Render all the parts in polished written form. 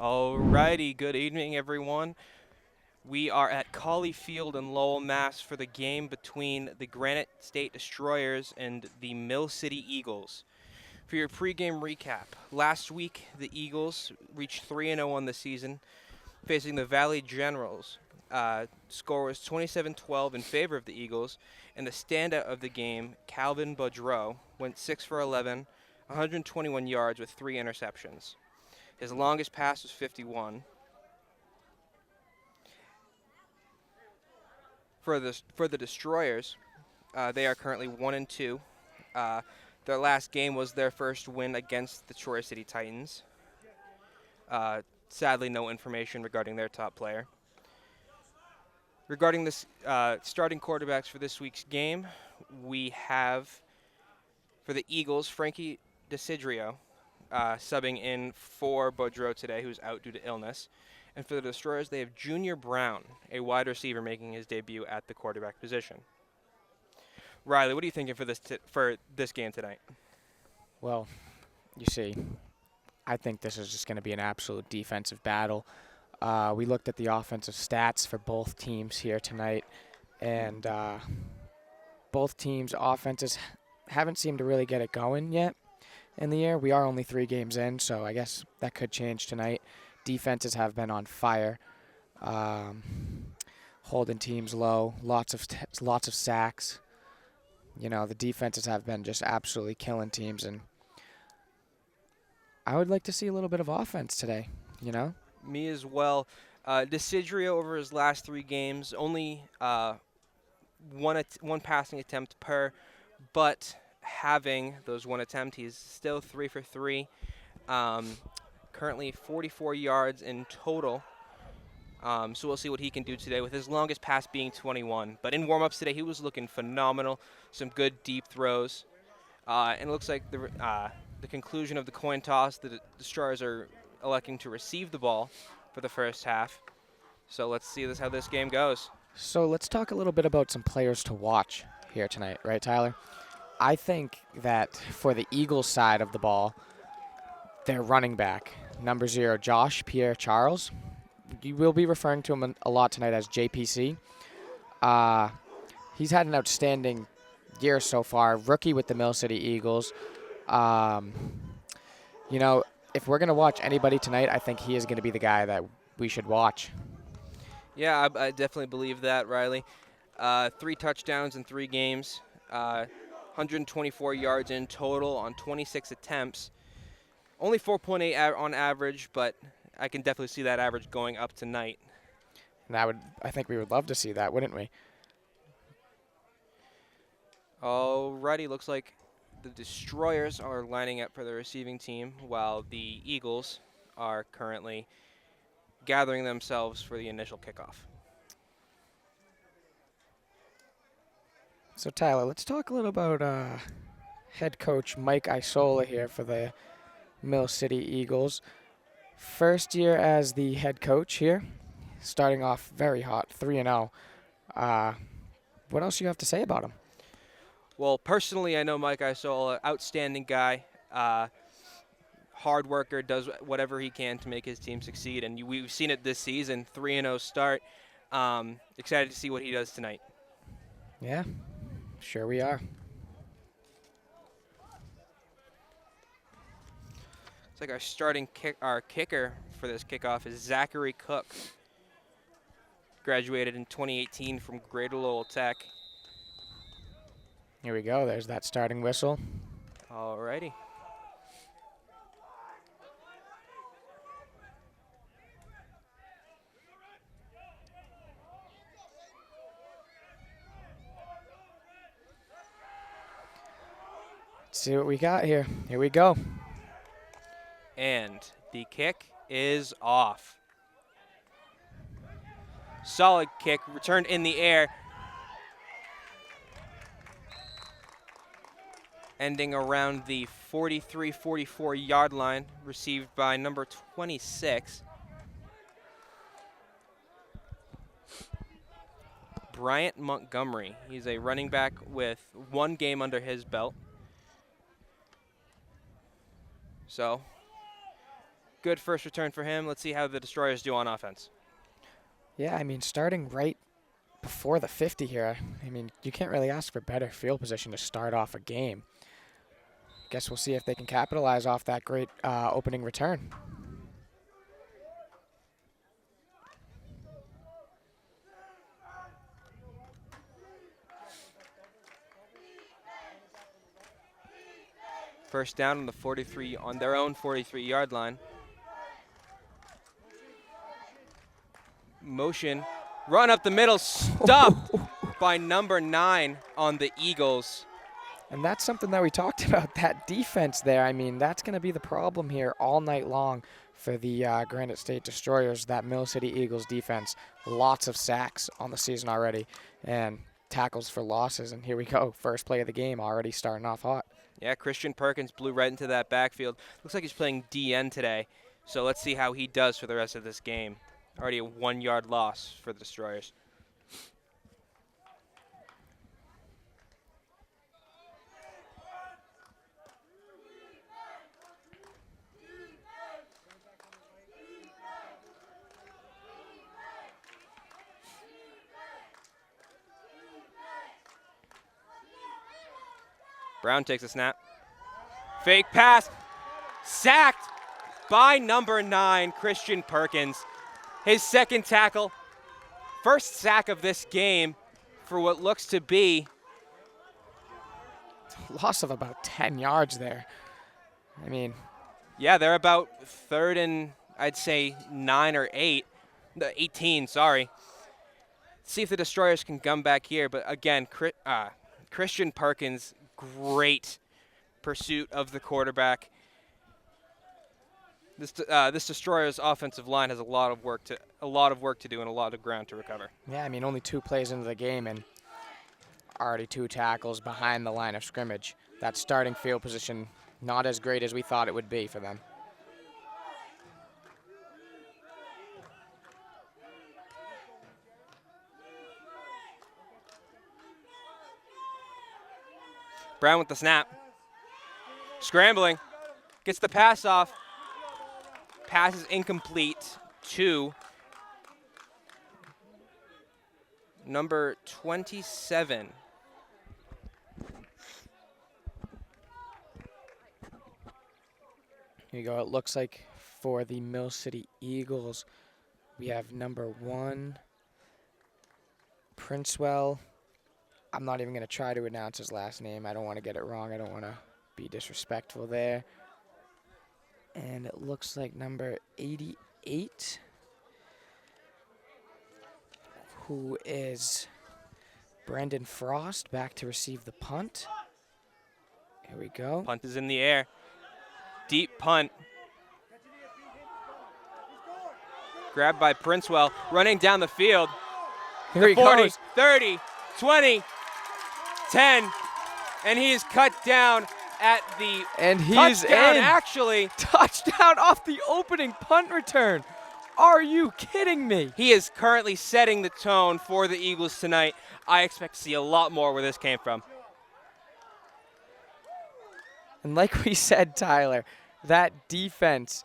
Alrighty, good evening, everyone. We are at Colley Field in Lowell, Mass. For the game between the Granite State Destroyers and the Mill City Eagles. For your pregame recap, last week the Eagles reached 3-0 on the season, facing the Valley Generals. Score was 27-12 in favor of the Eagles, and the standout of the game, Calvin Boudreau, went 6 for 11, 121 yards with 3 interceptions. His longest pass was 51. For the Destroyers, they are currently 1-2. Their last game was their first win against the Troy City Titans. Sadly, no information regarding their top player. Regarding this starting quarterbacks for this week's game, we have for the Eagles, Frankie DeCidrio, subbing in for Boudreau today, who's out due to illness. And for the Destroyers, they have Junior Brown, a wide receiver, making his debut at the quarterback position. Riley, what are you thinking for this game tonight? Well, you see, I think this is just going to be an absolute defensive battle. We looked at the offensive stats for both teams here tonight, and both teams' offenses haven't seemed to really get it going yet in the year. We are only 3 games in, so I guess that could change tonight. Defenses have been on fire, holding teams low, lots of sacks. You know, the defenses have been just absolutely killing teams, and I would like to see a little bit of offense today, you know? Me as well. DeCidrio, over his last 3 games, only one passing attempt per, but having those one attempt, he's still 3 for 3. Currently 44 yards in total. So we'll see what he can do today, with his longest pass being 21. But in warm-ups today, he was looking phenomenal. Some good deep throws. And it looks like the conclusion of the coin toss, the Destroyers are electing to receive the ball for the first half. So let's see how this game goes. So let's talk a little bit about some players to watch here tonight, right, Tyler? I think that for the Eagles side of the ball, their running back, number 0, Josh Pierre-Charles. You will be referring to him a lot tonight as JPC. He's had an outstanding year so far, rookie with the Mill City Eagles. You know, if we're going to watch anybody tonight, I think he is going to be the guy that we should watch. Yeah, I definitely believe that, Riley. 3 touchdowns in 3 games, 124 yards in total on 26 attempts. Only 4.8 on average, but I can definitely see that average going up tonight. And I think we would love to see that, wouldn't we? Alrighty, looks like the Destroyers are lining up for the receiving team, while the Eagles are currently gathering themselves for the initial kickoff. So, Tyler, let's talk a little about head coach Mike Isola here for the Mill City Eagles. First year as the head coach here, starting off very hot, 3-0. What else do you have to say about him? Well, personally, I know Mike Isola, outstanding guy, hard worker, does whatever he can to make his team succeed, and we've seen it this season, 3-0 start. Excited to see what he does tonight. Yeah, sure we are. It's like our kicker for this kickoff is Zachary Cook. Graduated in 2018 from Greater Lowell Tech. Here we go. There's that starting whistle. Alrighty. Let's see what we got here. Here we go. And the kick is off. Solid kick, returned in the air. Ending around the 43-44 yard line, received by number 26. Bryant Montgomery. He's a running back with 1 game under his belt. So Good first return for him. Let's see how the Destroyers do on offense. Yeah, I mean, starting right before the 50 here, I mean, you can't really ask for better field position to start off a game. Guess we'll see if they can capitalize off that great opening return. First down on the 43, on their own 43-yard line. Motion, run up the middle, stopped by number 9 on the Eagles. And that's something that we talked about, that defense there. I mean, that's going to be the problem here all night long for the Granite State Destroyers, that Mill City Eagles defense. Lots of sacks on the season already and tackles for losses. And here we go, first play of the game already starting off hot. Yeah, Christian Perkins blew right into that backfield. Looks like he's playing DN today, so let's see how he does for the rest of this game. Already a 1-yard loss for the Destroyers. Brown takes a snap. Fake pass. Sacked by number 9, Christian Perkins. His second tackle. First sack of this game for what looks to be. Loss of about 10 yards there. I mean. Yeah, they're about third and I'd say 9 or 8. 18, sorry. See if the Destroyers can come back here. But again, Christian Perkins, great pursuit of the quarterback. This Destroyers offensive line has a lot of work to do and a lot of ground to recover. Yeah, I mean, only 2 plays into the game and already 2 tackles behind the line of scrimmage. That starting field position not as great as we thought it would be for them. Brown with the snap. Scrambling. Gets the pass off. Pass is incomplete to number 27. Here you go. It looks like for the Mill City Eagles, we have number 1, Princewell. I'm not even going to try to announce his last name. I don't want to get it wrong. I don't want to be disrespectful there. And it looks like number 88, who is Brendan Frost, back to receive the punt. Here we go. Punt is in the air. Deep punt. Grabbed by Princewell, running down the field. Here he 40, goes. 30, 20, 10, and he is cut down at the touchdown, actually. Touchdown off the opening punt return. Are you kidding me? He is currently setting the tone for the Eagles tonight. I expect to see a lot more where this came from. And like we said, Tyler, that defense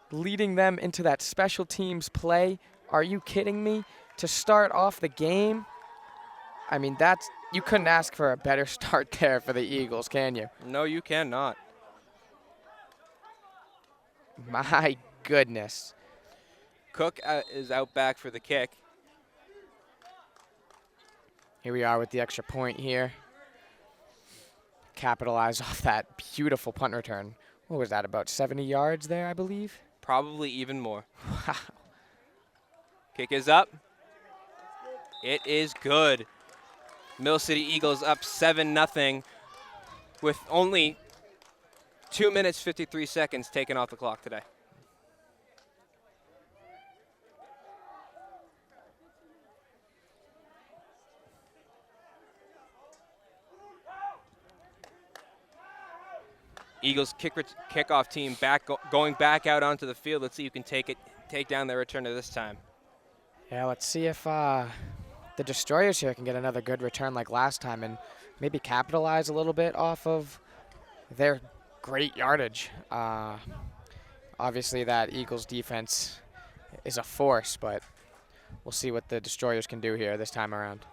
leading them into that special teams play. Are you kidding me? To start off the game, I mean, you couldn't ask for a better start there for the Eagles, can you? No, you cannot. My goodness. Cook is out back for the kick. Here we are with the extra point here. Capitalize off that beautiful punt return. What was that, about 70 yards there, I believe? Probably even more. Wow. Kick is up. It is good. Mill City Eagles up 7-0 with only 2 minutes, 53 seconds taken off the clock today. Eagles kickoff team going back out onto the field. Let's see who can take down their returner this time. Yeah, let's see if the Destroyers here can get another good return like last time and maybe capitalize a little bit off of their great yardage Obviously, that Eagles defense is a force, but we'll see what the Destroyers can do here this time around.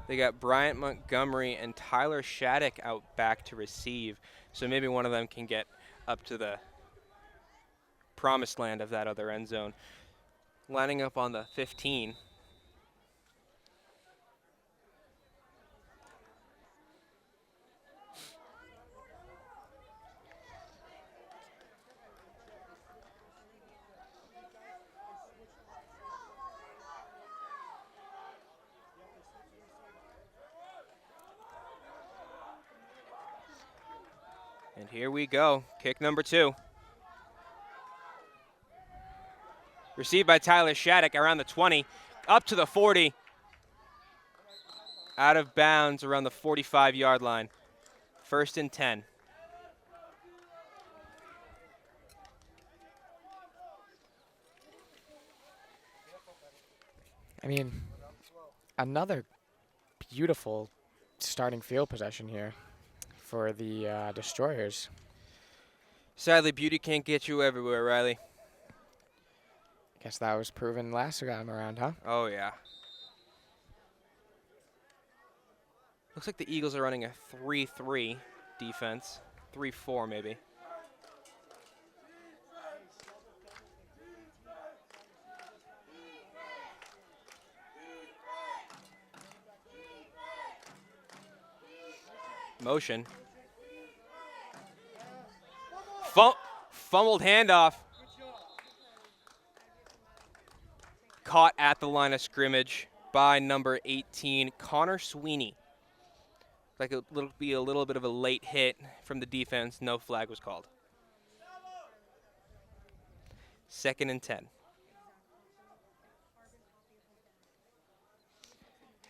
They got Bryant Montgomery and Tyler Shattuck out back to receive, so maybe one of them can get up to the promised land of that other end zone. Lining up on the 15. And here we go, kick number 2. Received by Tyler Shattuck around the 20, up to the 40. Out of bounds around the 45-yard line. 1st and 10. I mean, another beautiful starting field possession here for the Destroyers. Sadly, beauty can't get you everywhere, Riley. Guess that was proven last time around, huh? Oh, yeah. Looks like the Eagles are running a 3-3 defense. 3-4 maybe. Motion. Fumbled handoff. Caught at the line of scrimmage by number 18, Connor Sweeney. Like it'll be a little bit of a late hit from the defense. No flag was called. 2nd and 10.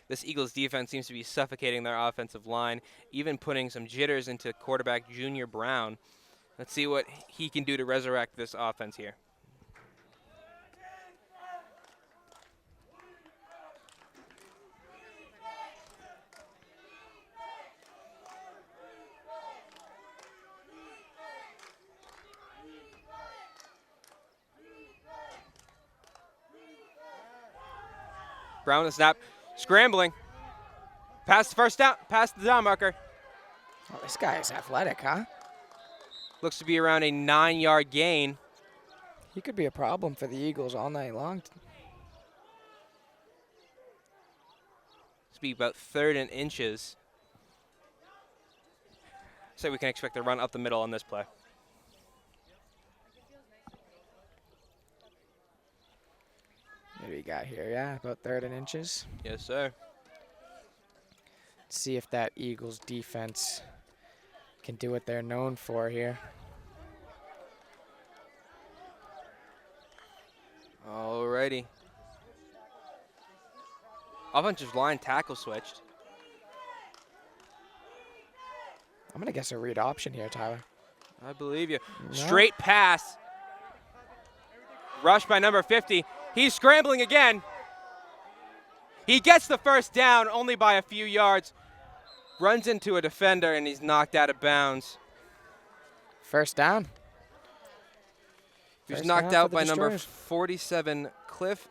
This Eagles defense seems to be suffocating their offensive line, even putting some jitters into quarterback Junior Brown. Let's see what he can do to resurrect this offense here. Brown the snap, scrambling. Past the first down, past the down marker. Oh, this guy is athletic, huh? Looks to be around a 9-yard gain. He could be a problem for the Eagles all night long. This be about 3rd and inches. So we can expect a run up the middle on this play. What do we got here? Yeah, about 3rd and inches. Yes, sir. Let's see if that Eagles defense can do what they're known for here. Alrighty. Offensive line tackle switched. I'm going to guess a read option here, Tyler. I believe you. No. Straight pass. Rush by number 50. He's scrambling again. He gets the first down only by a few yards. Runs into a defender and he's knocked out of bounds. First down. He was First knocked down out for by the number Destroyers. 47, Cliff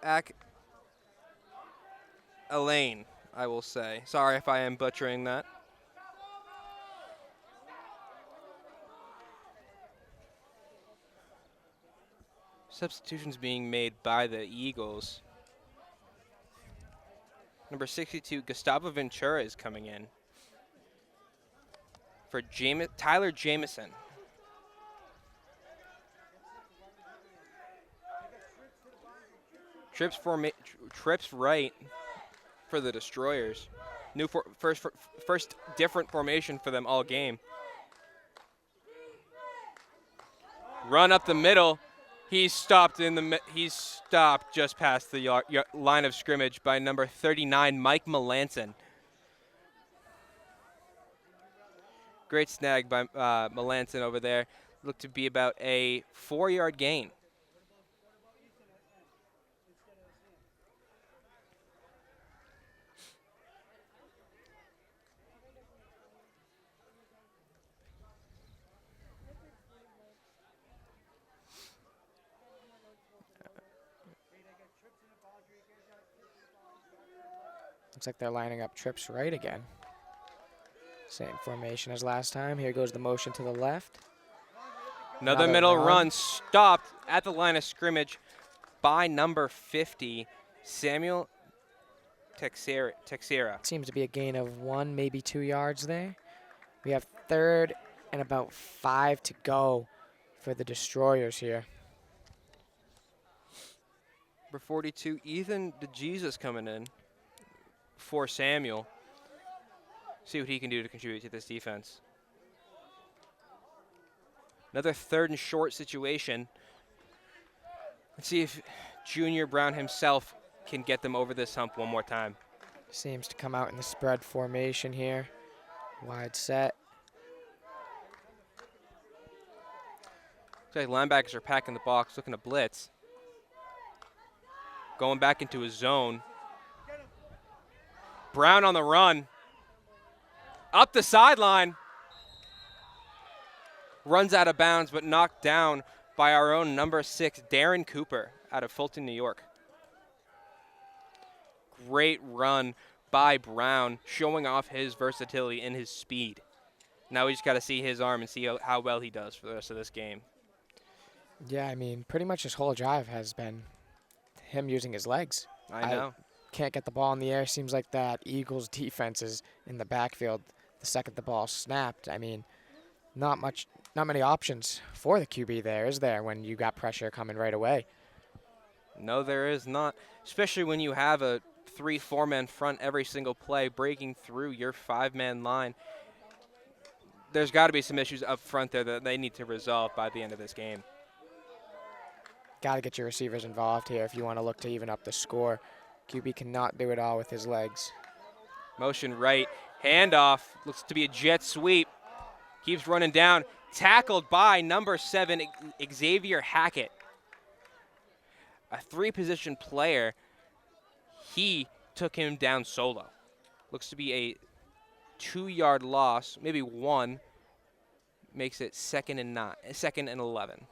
Elaine, I will say. Sorry if I am butchering that. Substitutions being made by the Eagles. Number 62, Gustavo Ventura is coming in for Tyler Jamison. Trips right for the Destroyers. First different formation for them all game. Run up the middle. He's stopped just past the line of scrimmage by number 39, Mike Melanson. Great snag by Melanson over there. Looked to be about a 4-yard gain. Looks like they're lining up trips right again. Same formation as last time. Here goes the motion to the left. Another middle run stopped at the line of scrimmage by number 50, Samuel Texera. Seems to be a gain of 1, maybe 2 yards there. We have 3rd and about 5 to go for the Destroyers here. Number 42, Ethan DeJesus coming in for Samuel. See what he can do to contribute to this defense. Another 3rd and short situation. Let's see if Junior Brown himself can get them over this hump one more time. Seems to come out in the spread formation here. Wide set. Looks like linebackers are packing the box, looking to blitz. Going back into his zone. Brown on the run. Up the sideline. Runs out of bounds, but knocked down by our own number 6, Darren Cooper, out of Fulton, New York. Great run by Brown, showing off his versatility and his speed. Now we just got to see his arm and see how well he does for the rest of this game. Yeah, I mean, pretty much his whole drive has been him using his legs. I know. Can't get the ball in the air. Seems like that Eagles defense is in the backfield the second the ball snapped. I mean, not many options for the QB there, is there, when you got pressure coming right away? No, there is not, especially when you have a 3-4-man front every single play breaking through your 5-man line. There's got to be some issues up front there that they need to resolve by the end of this game. Got to get your receivers involved here if you want to look to even up the score. QB cannot do it all with his legs. Motion right, handoff, looks to be a jet sweep. Keeps running down, tackled by number 7, Xavier Hackett. A 3-position player, he took him down solo. Looks to be a 2-yard loss, maybe 1. Makes it 2nd and 11.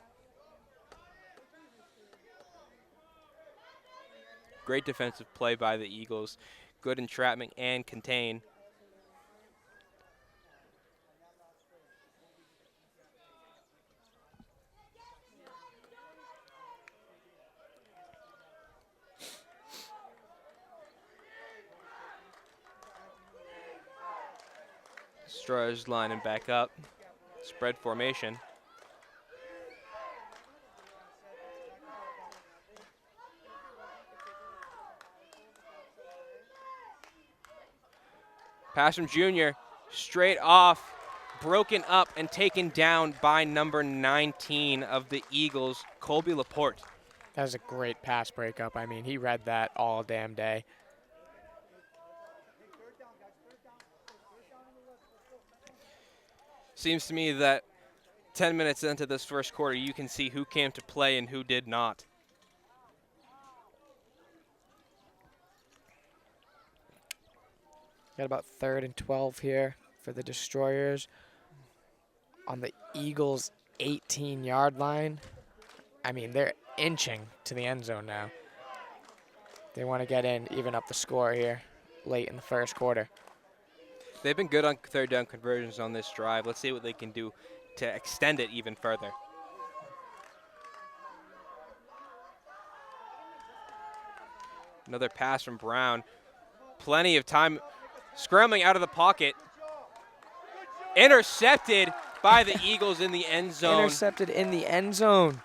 Great defensive play by the Eagles. Good entrapment and contain. Destroyers lining back up. Spread formation. Pass from Junior, straight off, broken up and taken down by number 19 of the Eagles, Colby Laporte. That was a great pass breakup. I mean, he read that all damn day. Seems to me that 10 minutes into this first quarter, you can see who came to play and who did not. Got about 3rd and 12 here for the Destroyers on the Eagles' 18-yard line. I mean, they're inching to the end zone now. They want to get in, even up the score here late in the first quarter. They've been good on 3rd down conversions on this drive. Let's see what they can do to extend it even further. Another pass from Brown. Plenty of time scrambling out of the pocket. Intercepted by the Eagles in the end zone. Intercepted in the end zone.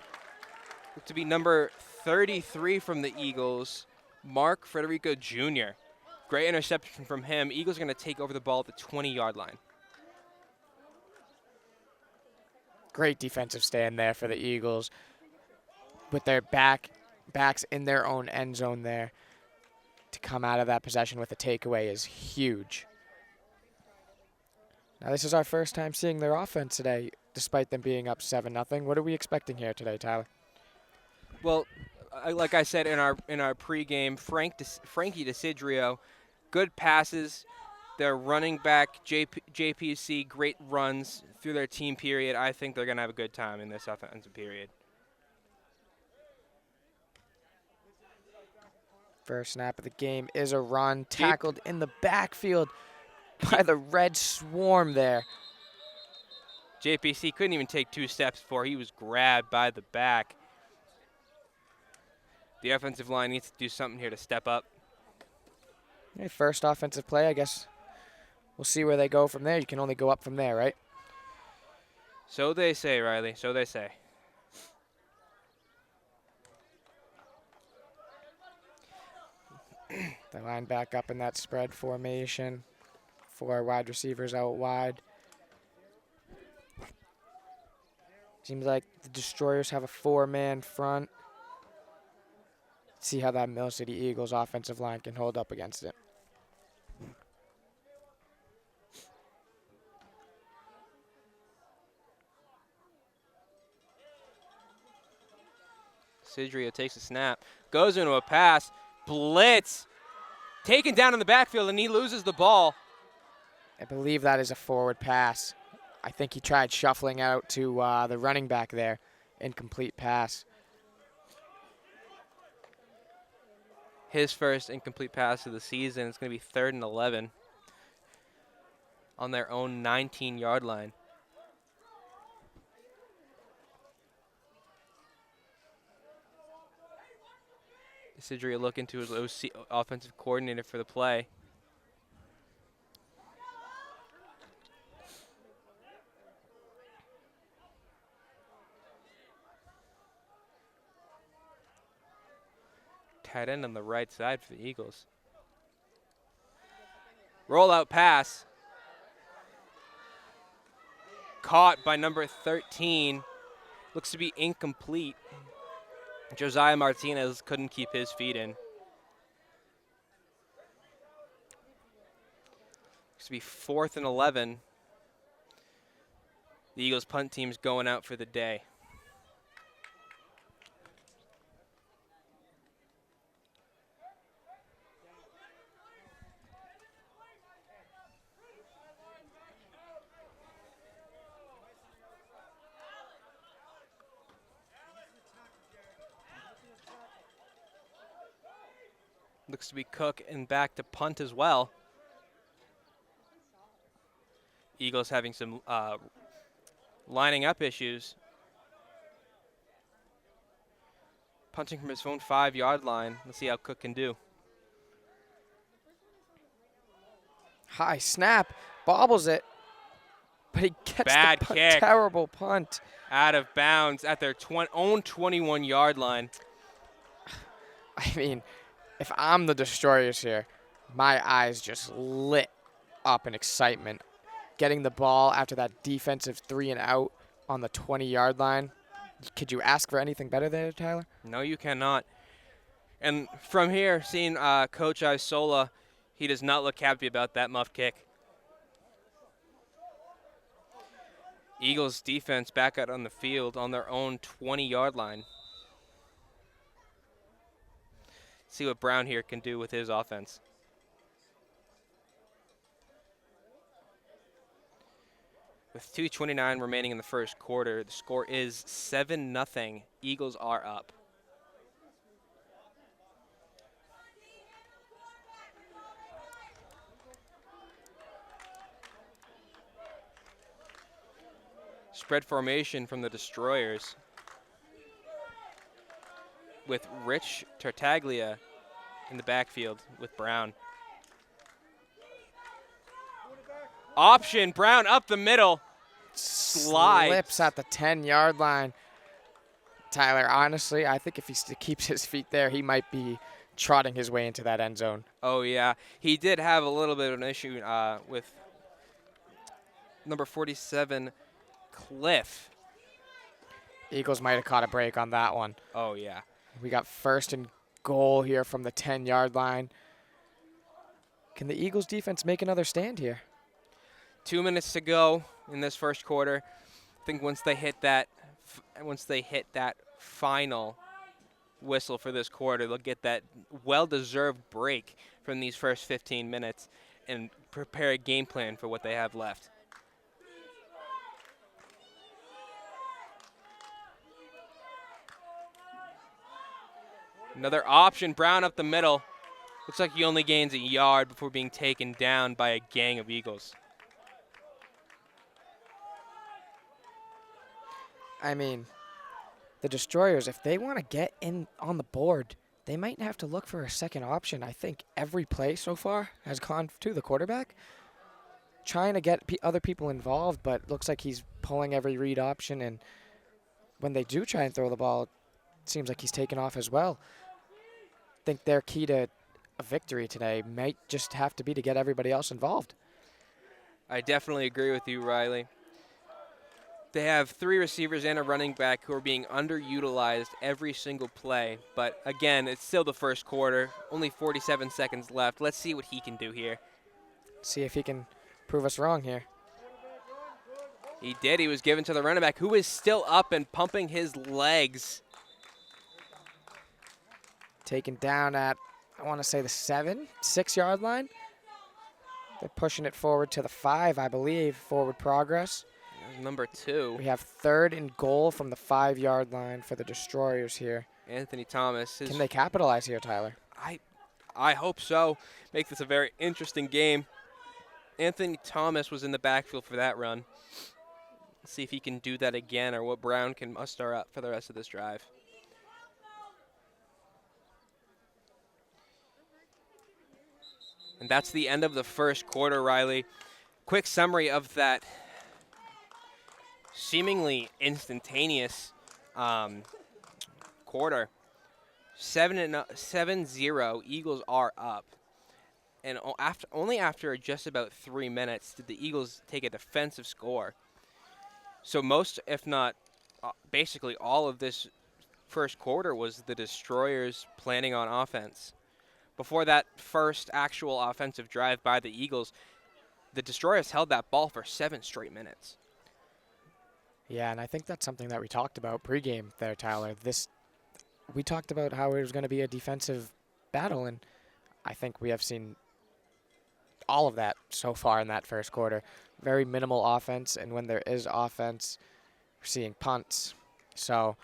To be number 33 from the Eagles, Mark Federico Jr. Great interception from him. Eagles are going to take over the ball at the 20-yard line. Great defensive stand there for the Eagles with their backs in their own end zone there. To come out of that possession with a takeaway is huge. Now, this is our first time seeing their offense today, despite them being up 7-0. What are we expecting here today, Tyler? Well, like I said in our pregame, Frankie DeCidrio, good passes. Their running back, JPC, great runs through their team period. I think they're going to have a good time in this offensive period. First snap of the game is a run, tackled in the backfield by the Red Swarm there. JPC couldn't even take 2 steps before he was grabbed by the back. The offensive line needs to do something here to step up. Okay, first offensive play, I guess we'll see where they go from there. You can only go up from there, right? So they say, Riley, so they say. They line back up in that spread formation. 4 wide receivers out wide. Seems like the Destroyers have a 4-man front. See how that Mill City Eagles offensive line can hold up against it. Sidria takes a snap, goes into a pass, blitz, taken down in the backfield, and he loses the ball. I believe that is a forward pass. I think he tried shuffling out to the running back there. Incomplete pass. His first incomplete pass of the season. It's going to be 3rd and 11 on their own 19-yard line. Sidria looking to his OC, offensive coordinator for the play. Tight end on the right side for the Eagles. Rollout pass. Caught by number 13. Looks to be incomplete. Josiah Martinez couldn't keep his feet in. Looks to be 4th and 11. The Eagles punt team's going out for the day. Looks to be Cook and back to punt as well. Eagles having some lining up issues. Punting from his own 5-yard line. Let's see how Cook can do. High snap, bobbles it, but he gets Bad the punt. kick. Terrible punt. Out of bounds at their own 21-yard line. I mean, if I'm the Destroyers here, my eyes just lit up in excitement. Getting the ball after that defensive 3 and out on the 20-yard line. Could you ask for anything better there, Tyler? No, you cannot. And from here, seeing Coach Isola, he does not look happy about that muff kick. Eagles defense back out on the field on their own 20-yard line. See what Brown here can do with his offense. With 2:29 remaining in the first quarter, the score is 7-0. Eagles are up. Spread formation from the Destroyers, with Rich Tartaglia in the backfield with Brown. Option, Brown up the middle. Slides. Slips at the 10-yard line. Tyler, honestly, I think if he keeps his feet there, he might be trotting his way into that end zone. Oh, yeah. He did have a little bit of an issue with number 47, Cliff. Eagles might have caught a break on that one. Oh, yeah. We got 1st and goal here from the 10-yard line. Can the Eagles defense make another stand here? 2 minutes to go in this first quarter. I think once they hit that final whistle for this quarter, they'll get that well-deserved break from these first 15 minutes and prepare a game plan for what they have left. Another option, Brown up the middle. Looks like he only gains a yard before being taken down by a gang of Eagles. I mean, the Destroyers, if they want to get in on the board, they might have to look for a second option. I think every play so far has gone to the quarterback, trying to get other people involved, but it looks like he's pulling every read option, and when they do try and throw the ball, it seems like he's taken off as well. I think their key to a victory today might just have to be to get everybody else involved. I definitely agree with you, Riley. They have 3 receivers and a running back who are being underutilized every single play. But again, it's still the first quarter, only 47 seconds left. Let's see what he can do here. See if he can prove us wrong here. He did. He was given to the running back, who is still up and pumping his legs. Taken down at, I want to say, the 6-yard line. They're pushing it forward to the 5, I believe, forward progress. Number 2. We have 3rd and goal from the 5-yard line for the Destroyers here. Anthony Thomas. Can they capitalize here, Tyler? I hope so. Make this a very interesting game. Anthony Thomas was in the backfield for that run. Let's see if he can do that again or what Brown can muster up for the rest of this drive. And that's the end of the first quarter, Riley. Quick summary of that seemingly instantaneous quarter. 7-0, Eagles are up. And only after just about 3 minutes did the Eagles take a defensive score. So most, if not basically all of this first quarter was the Destroyers planning on offense. Before that first actual offensive drive by the Eagles, the Destroyers held that ball for 7 straight minutes. Yeah, and I think that's something that we talked about pregame there, Tyler. We talked about how it was going to be a defensive battle, and I think we have seen all of that so far in that first quarter. Very minimal offense, and when there is offense, we're seeing punts. So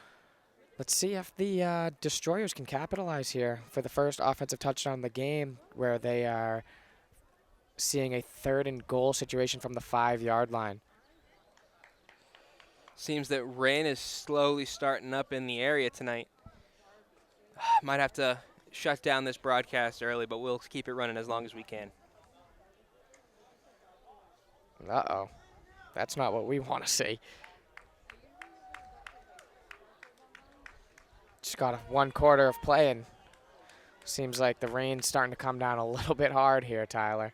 let's see if the Destroyers can capitalize here for the first offensive touchdown of the game, where they are seeing a 3rd and goal situation from the 5-yard line. Seems that rain is slowly starting up in the area tonight. Might have to shut down this broadcast early, but we'll keep it running as long as we can. Uh-oh. That's not what we want to see. Just got 1 quarter of play, and seems like the rain's starting to come down a little bit hard here, Tyler.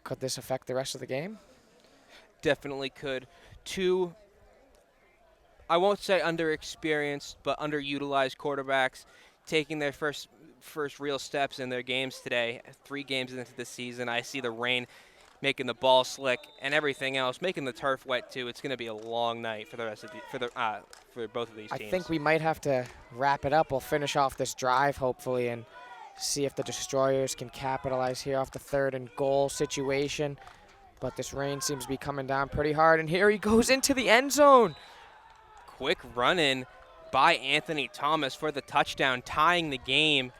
Could this affect the rest of the game? Definitely could. 2, I won't say underexperienced, but underutilized quarterbacks taking their first real steps in their games today. 3 games into the season, I see the rain making the ball slick and everything else, making the turf wet too. It's going to be a long night for the rest of for both of these teams. I think we might have to wrap it up. We'll finish off this drive hopefully and see if the Destroyers can capitalize here off the 3rd and goal situation. But this rain seems to be coming down pretty hard, and here he goes into the end zone. Quick run-in by Anthony Thomas for the touchdown, tying the game.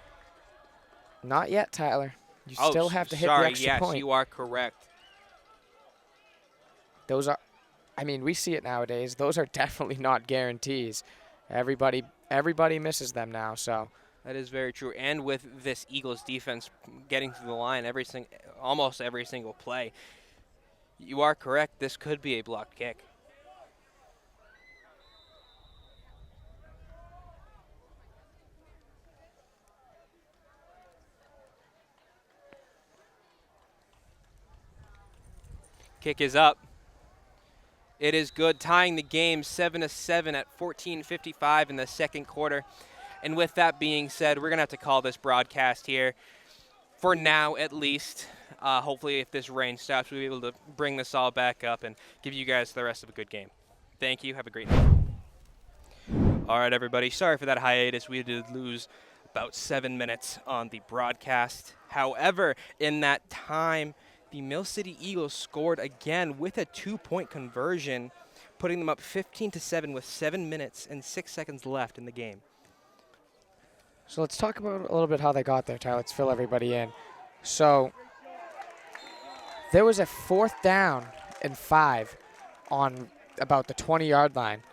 Not yet, Tyler. You still have to hit the extra point. Yes, you are correct. Those are, I mean, we see it nowadays. Those are definitely not guarantees. Everybody misses them now, so. That is very true. And with this Eagles defense getting to the line almost every single play, you are correct. This could be a blocked kick. Kick is up. It is good, tying the game 7-7 at 14:55 in the second quarter. And with that being said, we're going to have to call this broadcast here for now at least. Hopefully if this rain stops, we'll be able to bring this all back up and give you guys the rest of a good game. Thank you. Have a great night. All right, everybody. Sorry for that hiatus. We did lose about 7 minutes on the broadcast. However, in that time, the Mill City Eagles scored again with a 2-point conversion, putting them up 15-7 with 7 minutes and 6 seconds left in the game. So let's talk about a little bit how they got there, Tyler. Let's fill everybody in. So there was a 4th down and 5 on about the 20-yard line,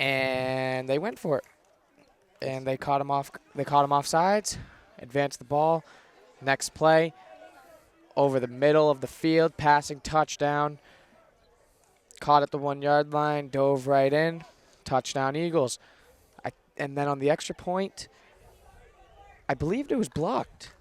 and they went for it. And they caught him off. They caught him off sides, advanced the ball. Next play, over the middle of the field, passing touchdown. Caught at the 1-yard line, dove right in, touchdown Eagles. And then on the extra point, I believed it was blocked.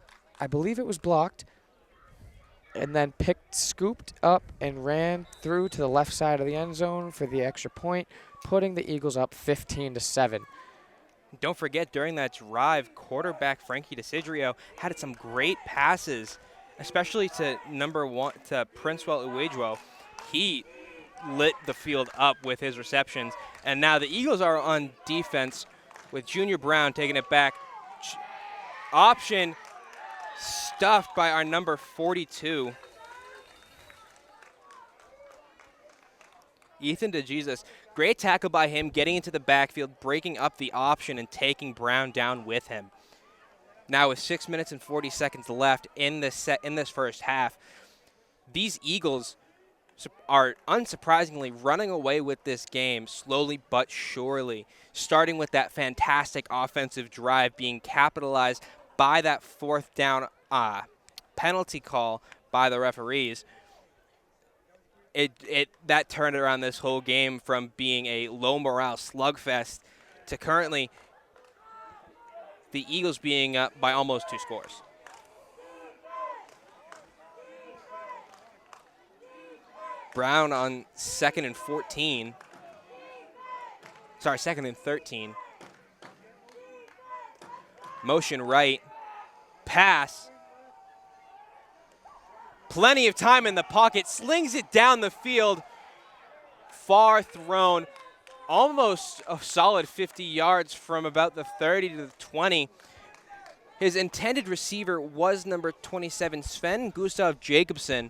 And then scooped up and ran through to the left side of the end zone for the extra point, putting the Eagles up 15-7. Don't forget, during that drive, quarterback Frankie DeCidrio had some great passes, especially to to Princewell Uwejwo. He lit the field up with his receptions. And now the Eagles are on defense with Junior Brown taking it back. Option stuffed by our number 42. Ethan DeJesus, great tackle by him, getting into the backfield, breaking up the option and taking Brown down with him. Now with 6 minutes and 40 seconds left in this first half, these Eagles are unsurprisingly running away with this game slowly but surely, starting with that fantastic offensive drive being capitalized by that 4th down penalty call by the referees. That turned around this whole game from being a low morale slugfest to currently the Eagles being up by almost 2 scores. Brown on 2nd and 14. Sorry, 2nd and 13. Motion right. Pass. Plenty of time in the pocket. Slings it down the field. Far thrown. Almost a solid 50 yards from about the 30 to the 20. His intended receiver was number 27, Sven Gustav Jacobson.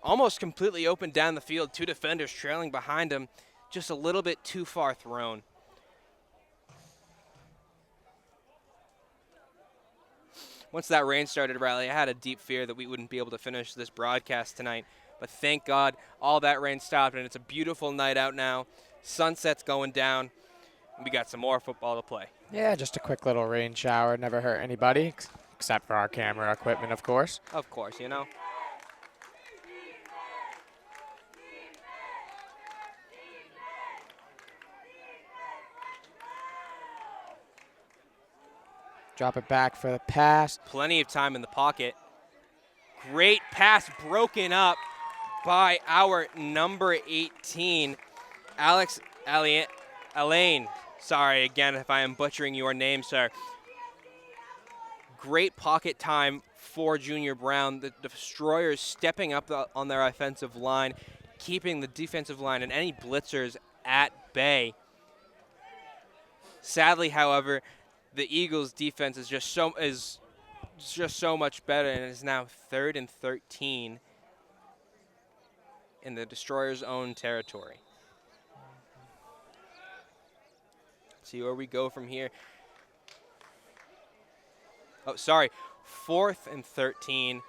Almost completely open down the field. 2 defenders trailing behind him. Just a little bit too far thrown. Once that rain started, Riley, I had a deep fear that we wouldn't be able to finish this broadcast tonight. But thank God all that rain stopped, and it's a beautiful night out now. Sunset's going down. We got some more football to play. Yeah, just a quick little rain shower. Never hurt anybody, except for our camera equipment, of course. Of course, you know. Drop it back for the pass. Plenty of time in the pocket. Great pass broken up by our number 18, Alex Alain. Sorry again if I am butchering your name, sir. Great pocket time for Junior Brown. The Destroyers stepping up on their offensive line, keeping the defensive line and any blitzers at bay. Sadly, however, the Eagles' defense is just so much better, and it is now 3rd and 13 in the Destroyers' own territory. See where we go from here. Oh, sorry, 4th and 13.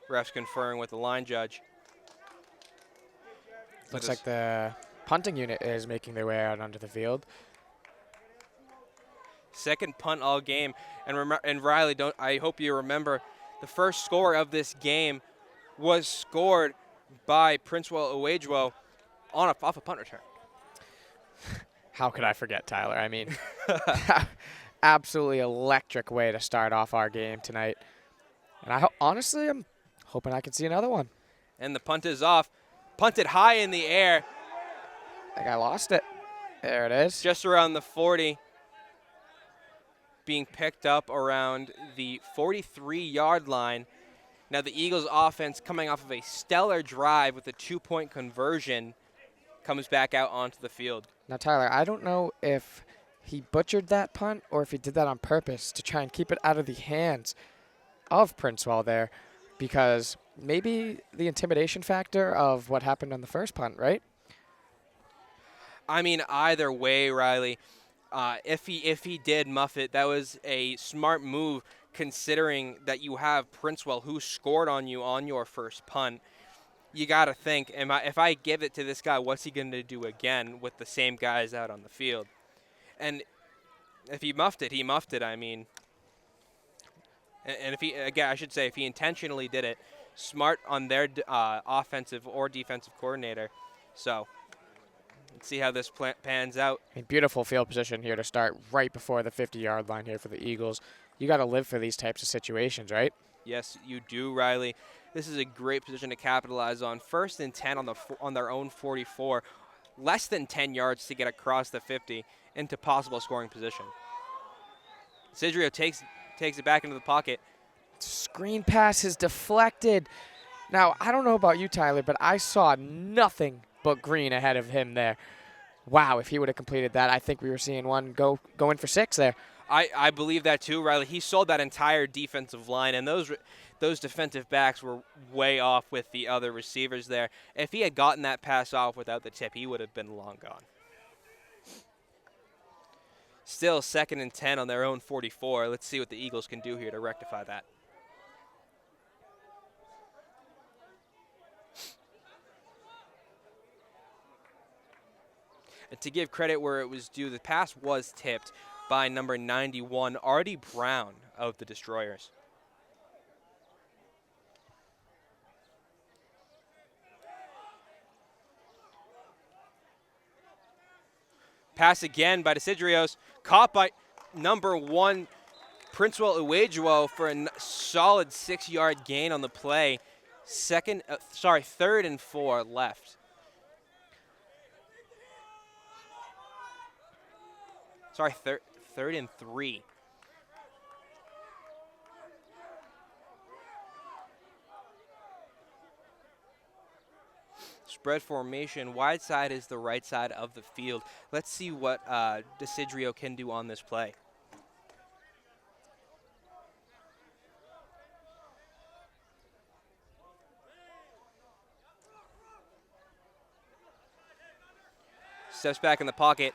Refs conferring with the line judge. Looks like the punting unit is making their way out onto the field. Second punt all game. And Riley, I hope you remember, the first score of this game was scored by Princewell Uwejwo off a punt return. How could I forget, Tyler? I mean, absolutely electric way to start off our game tonight. And honestly, I'm hoping I can see another one. And the punt is off. Punted high in the air. I think I lost it. There it is. Just around the 40. Being picked up around the 43-yard line. Now the Eagles offense, coming off of a stellar drive with a 2-point conversion, comes back out onto the field. Now, Tyler, I don't know if he butchered that punt or if he did that on purpose to try and keep it out of the hands of Princewell there, because maybe the intimidation factor of what happened on the first punt, right? I mean, either way, Riley, if he did muff it, that was a smart move considering that you have Princewell who scored on you on your first punt. You got to think, if I give it to this guy, what's he going to do again with the same guys out on the field? And if he muffed it, he muffed it. I mean, and if he, again, I should say, if he intentionally did it, smart on their offensive or defensive coordinator. So let's see how this pans out. A beautiful field position here to start right before the 50-yard line here for the Eagles. You got to live for these types of situations, right? Yes, you do, Riley. This is a great position to capitalize on. 1st and 10 on their own 44. Less than 10 yards to get across the 50 into possible scoring position. Sidrio takes it back into the pocket. Screen pass is deflected. Now, I don't know about you, Tyler, but I saw nothing but green ahead of him there. Wow, if he would have completed that, I think we were seeing one go in for 6 there. I believe that too, Riley. He sold that entire defensive line, and those defensive backs were way off with the other receivers there. If he had gotten that pass off without the tip, he would have been long gone. Still 2nd and 10 on their own 44. Let's see what the Eagles can do here to rectify that. And to give credit where it was due, the pass was tipped by number 91, Artie Brown of the Destroyers. Pass again by Desidrios, caught by number 1, Princewell Uwejuo for a solid 6-yard gain on the play. 3rd and 4 left. Sorry, 3rd and 3. Spread formation. Wide side is the right side of the field. Let's see what Desidrio can do on this play. Steps back in the pocket.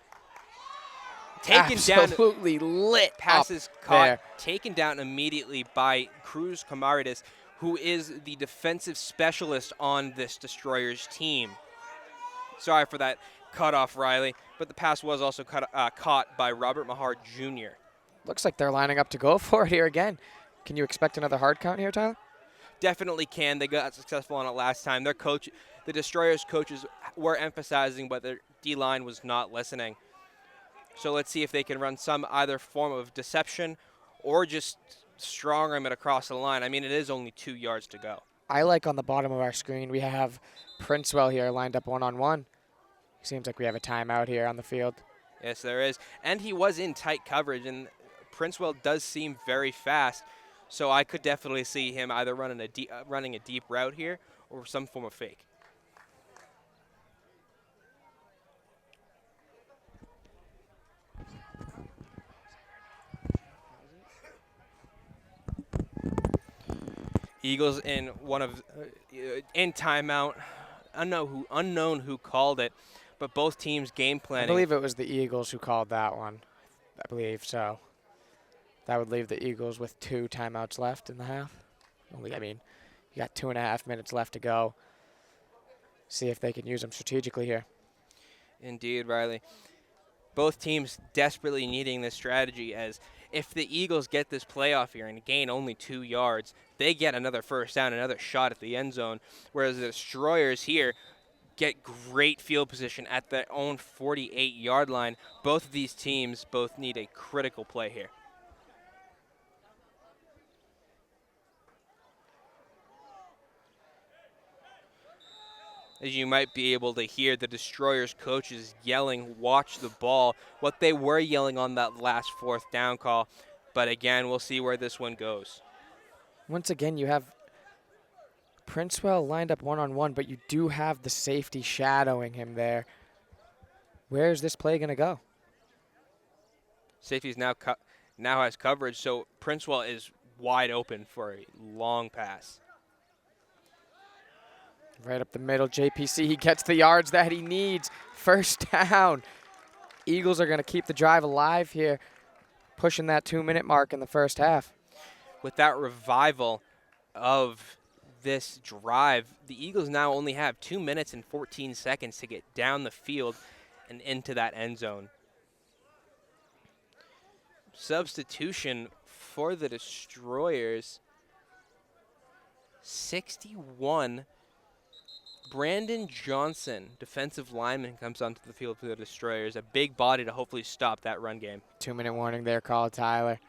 Absolutely lit. Passes caught, there. Taken down immediately by Cruz Camarides, who is the defensive specialist on this Destroyers team. Sorry for that cutoff, Riley, but the pass was also caught by Robert Mahar Jr. Looks like they're lining up to go for it here again. Can you expect another hard count here, Tyler? Definitely can. They got successful on it last time. The Destroyers coaches were emphasizing, but their D-line was not listening. So let's see if they can run some either form of deception or just strong arm it across the line. I mean, it is only 2 yards to go. I like on the bottom of our screen, we have Princewell here lined up one-on-one. Seems like we have a timeout here on the field. Yes, there is. And he was in tight coverage, and Princewell does seem very fast. So I could definitely see him either running a deep route here or some form of fake. Eagles in in timeout. Unknown who called it, but both teams game planning. I believe it was the Eagles who called that one. I believe so. That would leave the Eagles with 2 timeouts left in the half. You got 2.5 minutes left to go. See if they can use them strategically here. Indeed, Riley. Both teams desperately needing this strategy, as if the Eagles get this playoff here and gain only 2 yards, they get another first down, another shot at the end zone, whereas the Destroyers here get great field position at their own 48-yard line. Both of these teams need a critical play here. As you might be able to hear the Destroyers coaches yelling, "Watch the ball," what they were yelling on that last 4th down call. But again, we'll see where this one goes. Once again, you have Princewell lined up one-on-one, but you do have the safety shadowing him there. Where is this play going to go? Safety's now has coverage, so Princewell is wide open for a long pass. Right up the middle, JPC, he gets the yards that he needs. First down. Eagles are going to keep the drive alive here, pushing that 2-minute mark in the first half. With that revival of this drive, the Eagles now only have 2 minutes and 14 seconds to get down the field and into that end zone. Substitution for the Destroyers. 61. Brandon Johnson, defensive lineman, comes onto the field for the Destroyers. A big body to hopefully stop that run game. 2-minute warning there called, Tyler.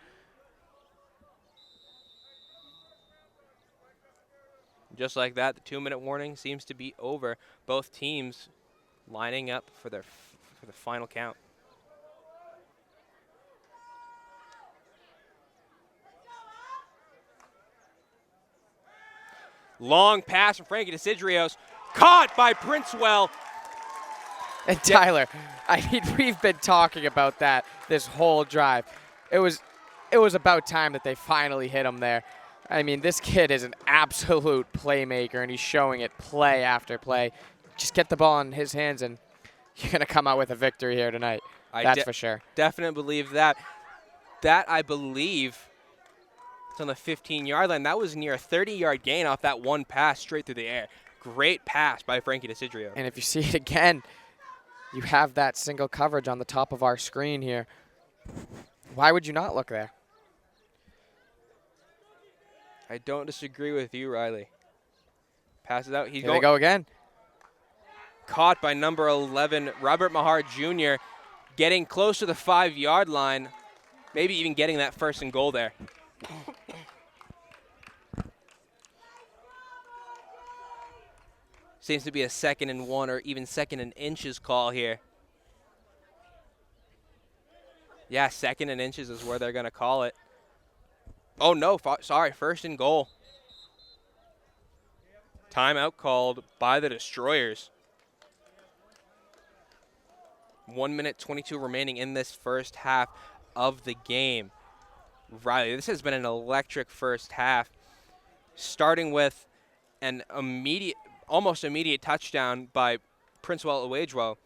Just like that, the 2-minute warning seems to be over. Both teams lining up for the final count. Long pass from Frankie DeCidrios, caught by Princewell. And Tyler, I mean, we've been talking about that this whole drive. It was about time that they finally hit him there. I mean, this kid is an absolute playmaker, and he's showing it play after play. Just get the ball in his hands, and you're going to come out with a victory here tonight. That's for sure. Definitely believe that. That, I believe, it's on the 15-yard line. That was near a 30-yard gain off that one pass straight through the air. Great pass by Frankie DeCidrio. And if you see it again, you have that single coverage on the top of our screen here. Why would you not look there? I don't disagree with you, Riley. Passes out. Here they go again. Caught by number 11, Robert Mahar Jr., getting close to the 5-yard line, maybe even getting that first and goal there. Seems to be a 2nd and 1 or even 2nd and inches call here. Yeah, 2nd and inches is where they're going to call it. Oh, no, sorry, 1st and goal. Timeout called by the Destroyers. 1 minute, 22 remaining in this first half of the game. Riley, this has been an electric first half, starting with an almost immediate touchdown by Princewell Uwejwo,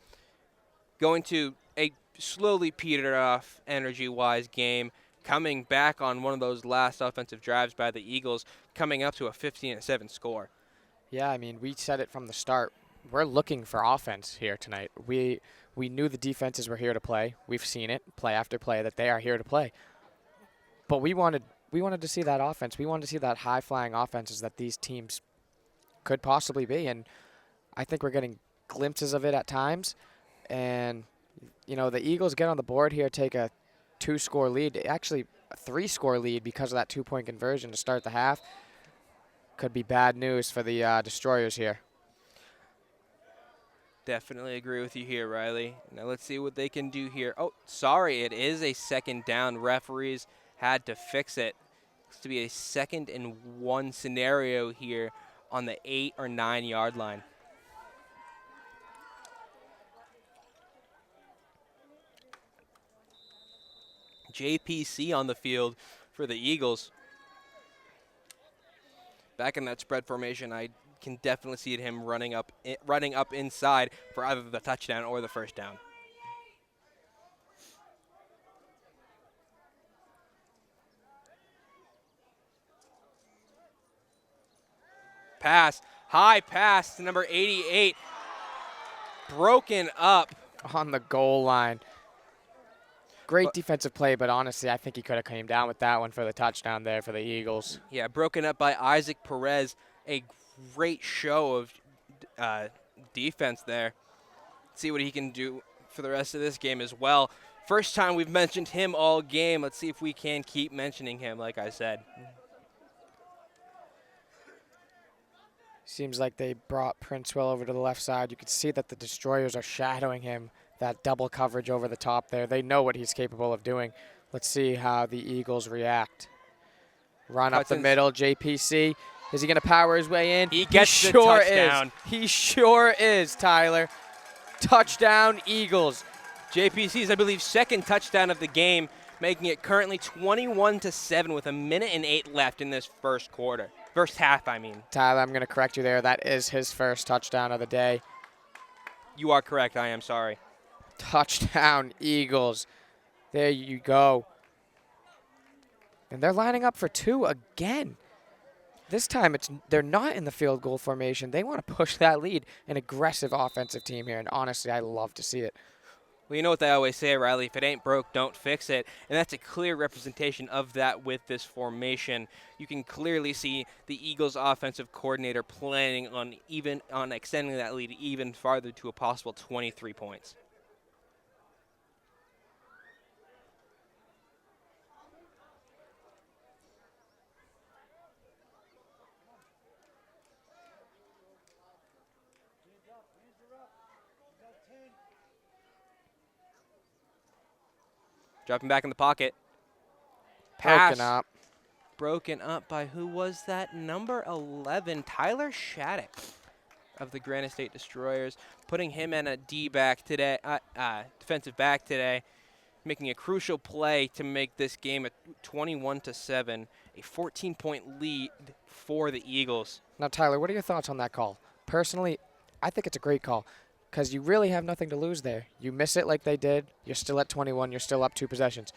going to a slowly petered off energy-wise game, coming back on one of those last offensive drives by the Eagles, coming up to a 15-7 score. Yeah, I mean, we said it from the start. We're looking for offense here tonight. We knew the defenses were here to play. We've seen it play after play that they are here to play. But we wanted to see that offense. We wanted to see that high-flying offenses that these teams could possibly be, and I think we're getting glimpses of it at times. And, you know, the Eagles get on the board here, take a 2-score lead, actually a 3-score lead because of that 2-point conversion to start the half. Could be bad news for the Destroyers here. Definitely agree with you here, Riley. Now let's see what they can do here. Oh, sorry, it is a 2nd down. Referees had to fix it. It's to be a 2nd and 1 scenario here on the 8 or 9 yard line. JPC on the field for the Eagles. Back in that spread formation, I can definitely see him running up inside for either the touchdown or the first down. Pass, high pass to number 88, broken up on the goal line. Great defensive play, but honestly, I think he could have came down with that one for the touchdown there for the Eagles. Yeah, broken up by Isaac Perez. A great show of defense there. Let's see what he can do for the rest of this game as well. First time we've mentioned him all game. Let's see if we can keep mentioning him, like I said. Seems like they brought Princewell over to the left side. You can see that the Destroyers are shadowing him. That double coverage over the top there. They know what he's capable of doing. Let's see how the Eagles react. Run up the middle, JPC. Is he going to power his way in? He gets the touchdown. He sure is, Tyler. Touchdown, Eagles. JPC's, I believe, 2nd touchdown of the game, making it currently 21-7 with 1 minute and 8 left in this first quarter. First half, I mean. Tyler, I'm going to correct you there. That is his first touchdown of the day. You are correct. I am sorry. Touchdown, Eagles. There you go. And they're lining up for 2 again. This time they're not in the field goal formation. They want to push that lead. An aggressive offensive team here, and honestly, I love to see it. Well, you know what they always say, Riley, if it ain't broke, don't fix it. And that's a clear representation of that with this formation. You can clearly see the Eagles offensive coordinator planning on extending that lead even farther to a possible 23 points. Dropping back in the pocket. Pass. Broken up by who was that? Number 11, Tyler Shattuck of the Granite State Destroyers, putting him in a defensive back today, making a crucial play to make this game a 21-7, a 14-point lead for the Eagles. Now, Tyler, what are your thoughts on that call? Personally, I think it's a great call because you really have nothing to lose there. You miss it like they did, you're still at 21, you're still up 2 possessions.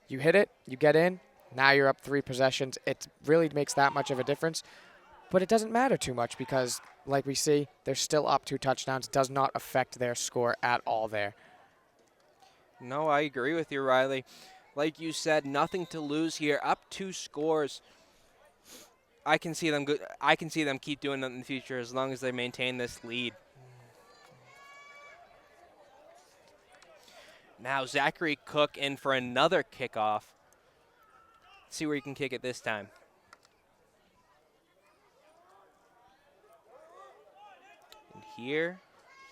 You hit it, you get in, now you're up 3 possessions. It really makes that much of a difference, but it doesn't matter too much because, like we see, they're still up 2 touchdowns. Does not affect their score at all there. No, I agree with you, Riley. Like you said, nothing to lose here. Up 2 scores. I can see them keep doing that in the future as long as they maintain this lead. Now Zachary Cook in for another kickoff. Let's see where he can kick it this time. And here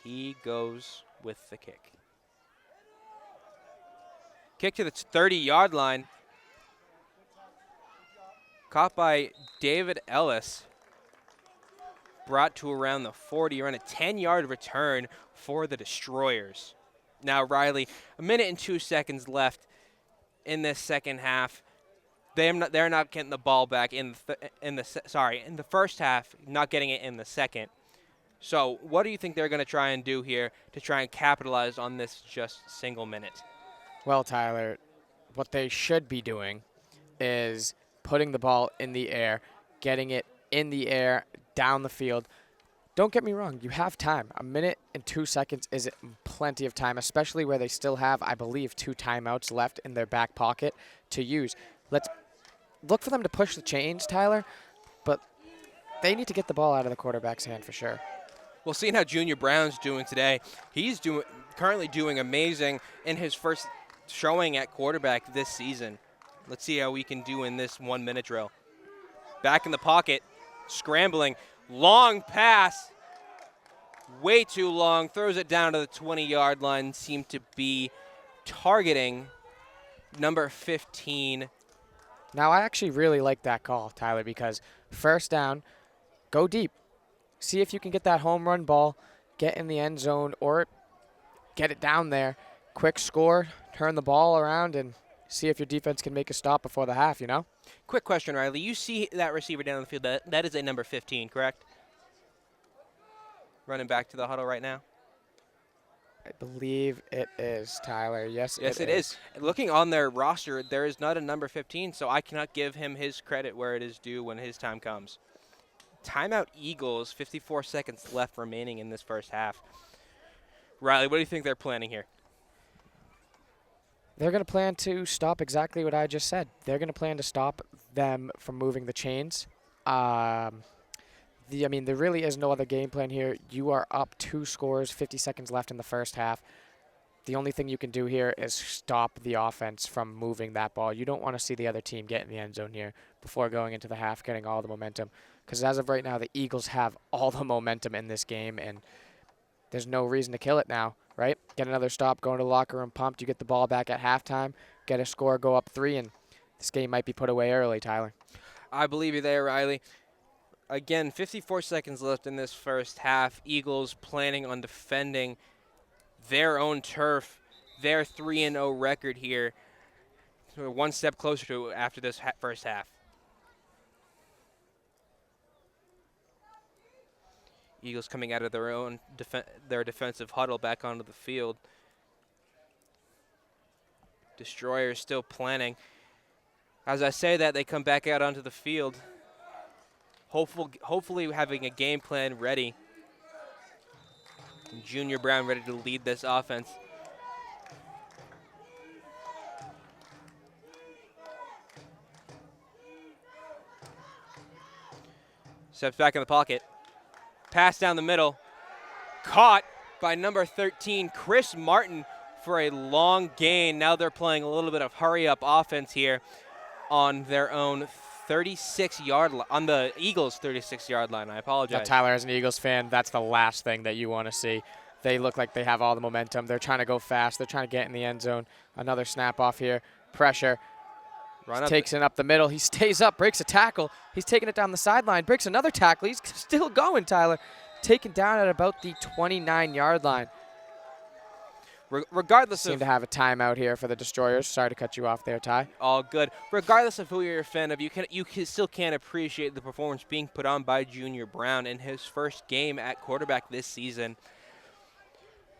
he goes with the kick. Kick to the 30-yard line. Caught by David Ellis. Brought to around the 40, around a 10-yard return for the Destroyers. Now, Riley, 1 minute and 2 seconds left in this second half. They're not getting the ball back in the first half, not getting it in the second. So, what do you think they're going to try and do here to try and capitalize on this just single minute? Well, Tyler, what they should be doing is putting the ball in the air, getting it in the air, down the field. Don't get me wrong, you have time. 1 minute and 2 seconds is plenty of time, especially where they still have, I believe, 2 timeouts left in their back pocket to use. Let's look for them to push the chains, Tyler, but they need to get the ball out of the quarterback's hand for sure. Well, seeing how Junior Brown's doing today, he's currently doing amazing in his first showing at quarterback this season. Let's see how we can do in this 1 minute drill. Back in the pocket, scrambling. Long pass, way too long, throws it down to the 20-yard line, seemed to be targeting number 15. Now, I actually really like that call, Tyler, because first down, go deep. See if you can get that home run ball, get in the end zone, or get it down there. Quick score, turn the ball around, and see if your defense can make a stop before the half, you know? Quick question, Riley. You see that receiver down the field. That is a number 15, correct? Running back to the huddle right now. I believe it is, Tyler. Yes, it is. Looking on their roster, there is not a number 15, so I cannot give him his credit where it is due when his time comes. Timeout Eagles, 54 seconds left remaining in this first half. Riley, what do you think they're planning here? They're going to plan to stop exactly what I just said. They're going to plan to stop them from moving the chains. There really is no other game plan here. You are up 2 scores, 50 seconds left in the first half. The only thing you can do here is stop the offense from moving that ball. You don't want to see the other team get in the end zone here before going into the half, getting all the momentum. Because as of right now, the Eagles have all the momentum in this game, and there's no reason to kill it now, right? Get another stop, go into the locker room pumped. You get the ball back at halftime, get a score, go up 3, and this game might be put away early, Tyler. I believe you there, Riley. Again, 54 seconds left in this first half. Eagles planning on defending their own turf, their 3-0 record here. So we're one step closer to after this first half. Eagles coming out of their defensive huddle back onto the field. Destroyers still planning. As I say that, they come back out onto the field, hopefully having a game plan ready. And Junior Brown ready to lead this offense. Steps back in the pocket. Pass down the middle. Caught by number 13, Chris Martin, for a long gain. Now they're playing a little bit of hurry-up offense here on their own 36-yard line, on the Eagles' 36-yard line. I apologize. Now, Tyler, as an Eagles fan, that's the last thing that you want to see. They look like they have all the momentum. They're trying to go fast. They're trying to get in the end zone. Another snap off here. Pressure. Takes it up the middle. He stays up, breaks a tackle. He's taking it down the sideline, breaks another tackle. He's still going, Tyler. Taken down at about the 29-yard line. Regardless Seem to have a timeout here for the Destroyers. Sorry to cut you off there, Ty. All good. Regardless of who you're a fan of, still can't appreciate the performance being put on by Junior Brown in his first game at quarterback this season.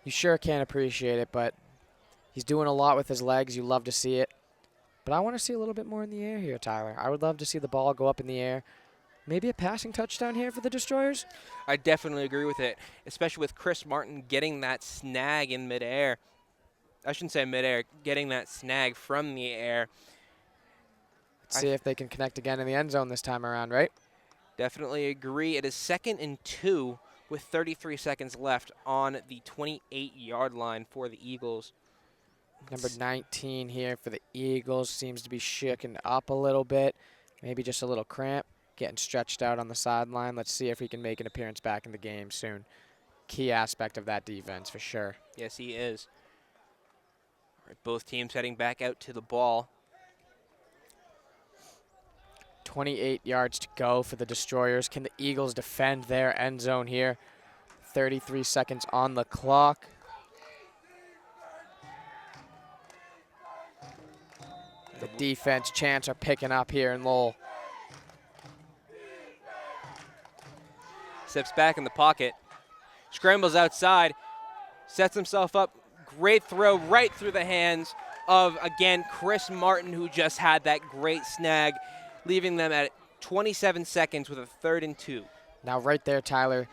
You sure can appreciate it, but he's doing a lot with his legs. You love to see it. But I want to see a little bit more in the air here, Tyler. I would love to see the ball go up in the air. Maybe a passing touchdown here for the Destroyers? I definitely agree with it, especially with Chris Martin getting that snag in midair. I shouldn't say midair, getting that snag from the air. Let's see if they can connect again in the end zone this time around, right? Definitely agree. It is 2nd and 2 with 33 seconds left on the 28-yard line for the Eagles. Number 19 here for the Eagles seems to be shaken up a little bit. Maybe just a little cramp. Getting stretched out on the sideline. Let's see if he can make an appearance back in the game soon. Key aspect of that defense for sure. Yes, he is. All right, both teams heading back out to the ball. 28 yards to go for the Destroyers. Can the Eagles defend their end zone here? 33 seconds on the clock. The defense chants are picking up here in Lowell. Steps back in the pocket. Scrambles outside. Sets himself up. Great throw right through the hands of, again, Chris Martin, who just had that great snag, leaving them at 27 seconds with a 3rd and 2. Now right there, Tyler,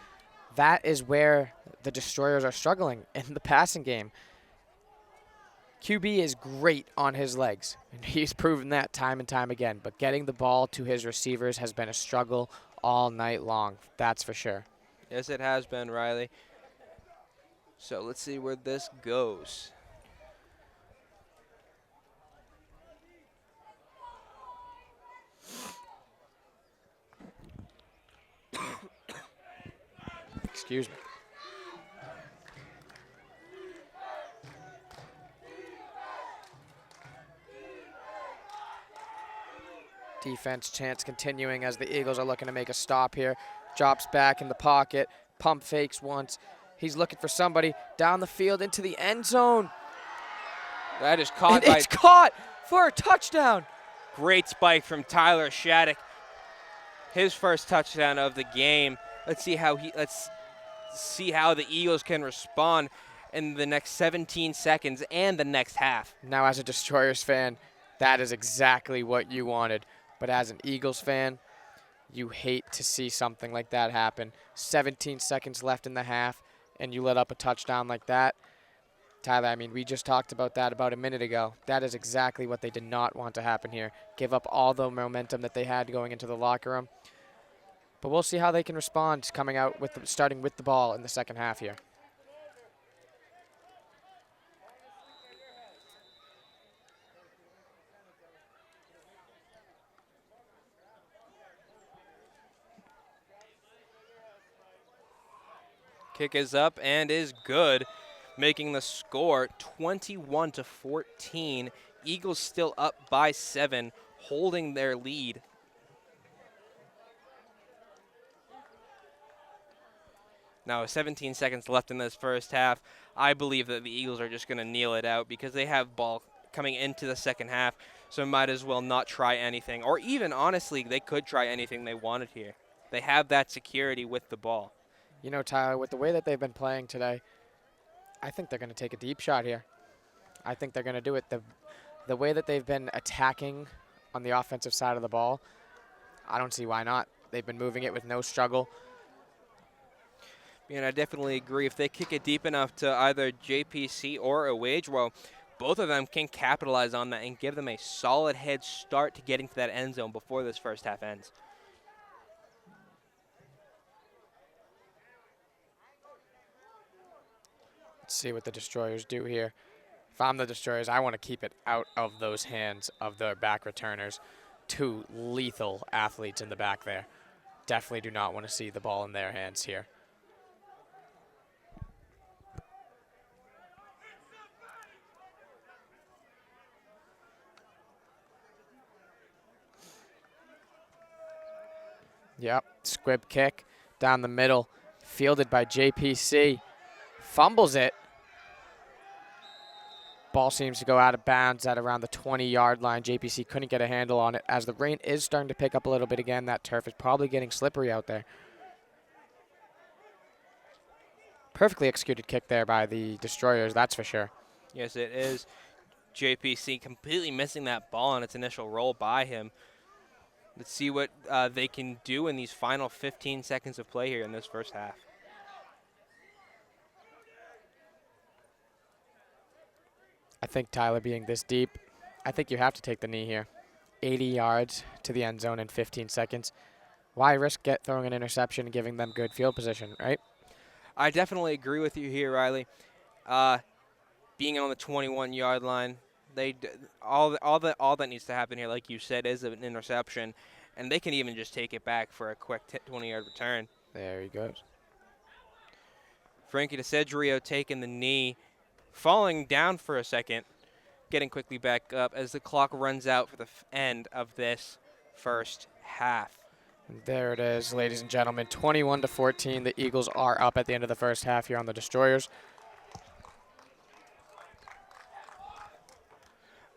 that is where the Destroyers are struggling in the passing game. QB is great on his legs, and he's proven that time and time again. But getting the ball to his receivers has been a struggle all night long. That's for sure. Yes, it has been, Riley. So let's see where this goes. Excuse me. Defense chance continuing as the Eagles are looking to make a stop here. Drops back in the pocket. Pump fakes once. He's looking for somebody down the field into the end zone. That is caught. It's caught for a touchdown. Great spike from Tyler Shattuck. His first touchdown of the game. Let's see how the Eagles can respond in the next 17 seconds and the next half. Now, as a Destroyers fan, that is exactly what you wanted. But as an Eagles fan, you hate to see something like that happen. 17 seconds left in the half, and you let up a touchdown like that. Tyler, I mean, we just talked about that about a minute ago. That is exactly what they did not want to happen here. Give up all the momentum that they had going into the locker room. But we'll see how they can respond coming out with starting with the ball in the second half here. Kick is up and is good, making the score 21-14. Eagles still up by 7, holding their lead. Now, 17 seconds left in this first half. I believe that the Eagles are just going to kneel it out because they have ball coming into the second half, so might as well not try anything. Or even, honestly, they could try anything they wanted here. They have that security with the ball. You know, Tyler, with the way that they've been playing today, I think they're going to take a deep shot here. I think they're going to do it. The way that they've been attacking on the offensive side of the ball, I don't see why not. They've been moving it with no struggle. And I definitely agree. If they kick it deep enough to either JPC or Owagewo, both of them can capitalize on that and give them a solid head start to getting to that end zone before this first half ends. Let's see what the Destroyers do here. If I'm the Destroyers, I want to keep it out of those hands of their back returners. Two lethal athletes in the back there. Definitely do not want to see the ball in their hands here. Yep, squib kick down the middle, fielded by JPC. Fumbles it. Ball seems to go out of bounds at around the 20-yard line. JPC couldn't get a handle on it. As the rain is starting to pick up a little bit again, that turf is probably getting slippery out there. Perfectly executed kick there by the Destroyers, that's for sure. Yes, it is. JPC completely missing that ball on its initial roll by him. Let's see what they can do in these final 15 seconds of play here in this first half. I think Tyler being this deep, I think you have to take the knee here. 80 yards to the end zone in 15 seconds. Why risk throwing an interception and giving them good field position, right? I definitely agree with you here, Riley. Being on the 21-yard line, all that needs to happen here, like you said, is an interception, and they can even just take it back for a quick 20-yard return. There he goes. Frankie DeCedrio taking the knee, falling down for a second, getting quickly back up as the clock runs out for the end of this first half. And there it is, ladies and gentlemen, 21-14. The Eagles are up at the end of the first half here on the Destroyers.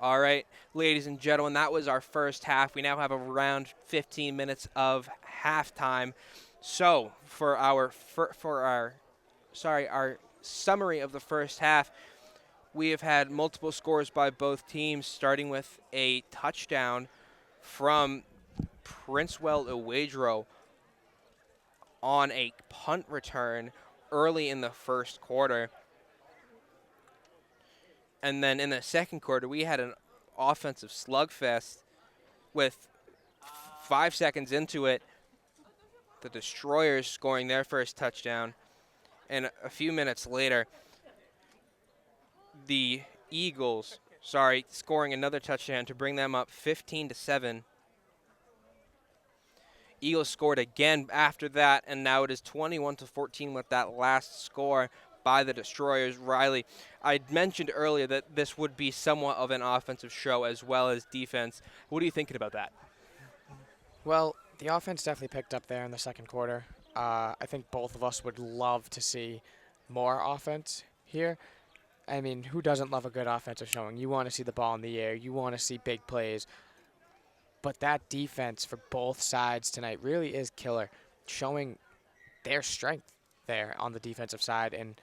All right, ladies and gentlemen, that was our first half. We now have around 15 minutes of halftime. So for our summary of the first half, we have had multiple scores by both teams, starting with a touchdown from Princewell Owagewo on a punt return early in the first quarter. And then in the second quarter, we had an offensive slugfest with 5 seconds into it, the Destroyers scoring their first touchdown. And a few minutes later, the Eagles, scoring another touchdown to bring them up 15-7. Eagles scored again after that, and now it is 21-14 with that last score by the Destroyers. Riley, I mentioned earlier that this would be somewhat of an offensive show as well as defense. What are you thinking about that? Well, the offense definitely picked up there in the second quarter. I think both of us would love to see more offense here. I mean, who doesn't love a good offensive showing? You want to see the ball in the air. You want to see big plays. But that defense for both sides tonight really is killer, showing their strength there on the defensive side. And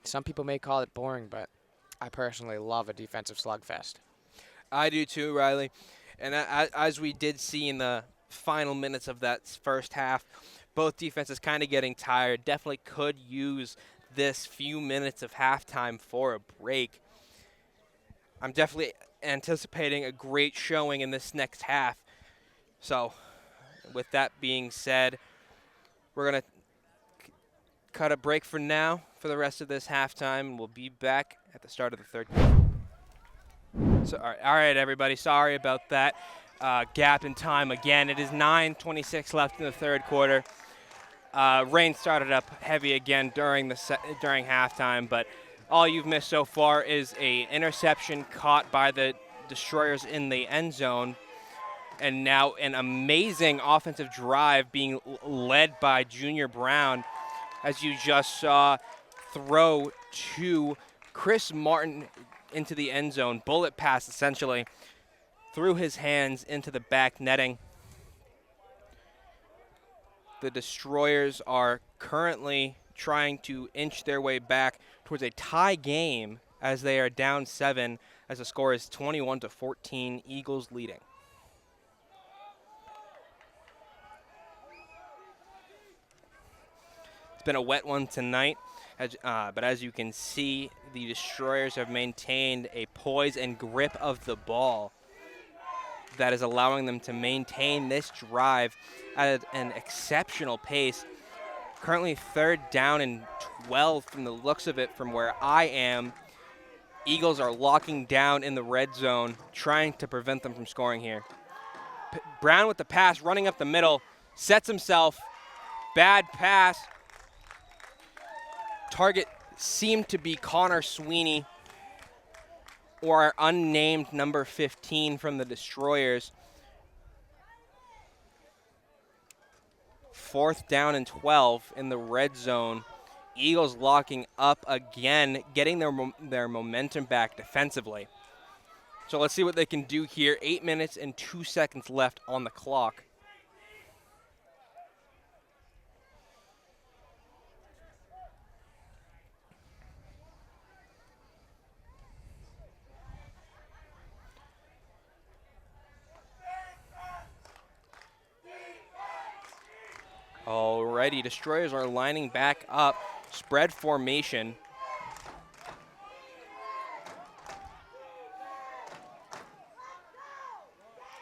some people may call it boring, but I personally love a defensive slugfest. I do too, Riley. And as we did see in the final minutes of that first half, both defenses kind of getting tired. Definitely could use this few minutes of halftime for a break. I'm definitely anticipating a great showing in this next half. So with that being said, we're going to cut a break for now for the rest of this halftime, and we'll be back at the start of the third quarter. So, all right, everybody, sorry about that gap in time again. It is 9:26 left in the third quarter. Rain started up heavy again during halftime, but all you've missed so far is an interception caught by the Destroyers in the end zone, and now an amazing offensive drive being led by Junior Brown, as you just saw, throw to Chris Martin into the end zone. Bullet pass, essentially, through his hands into the back netting. The Destroyers are currently trying to inch their way back towards a tie game as they are down 7, as the score is 21-14, Eagles leading. It's been a wet one tonight, but as you can see, the Destroyers have maintained a poise and grip of the ball that is allowing them to maintain this drive at an exceptional pace. Currently 3rd down and 12 from the looks of it from where I am. Eagles are locking down in the red zone, trying to prevent them from scoring here. Brown with the pass, running up the middle, sets himself, bad pass. Target seemed to be Connor Sweeney, or our unnamed number 15 from the Destroyers. 4th down and 12 in the red zone. Eagles locking up again, getting their momentum back defensively. So let's see what they can do here. 8 minutes and 2 seconds left on the clock. Alrighty, Destroyers are lining back up, spread formation.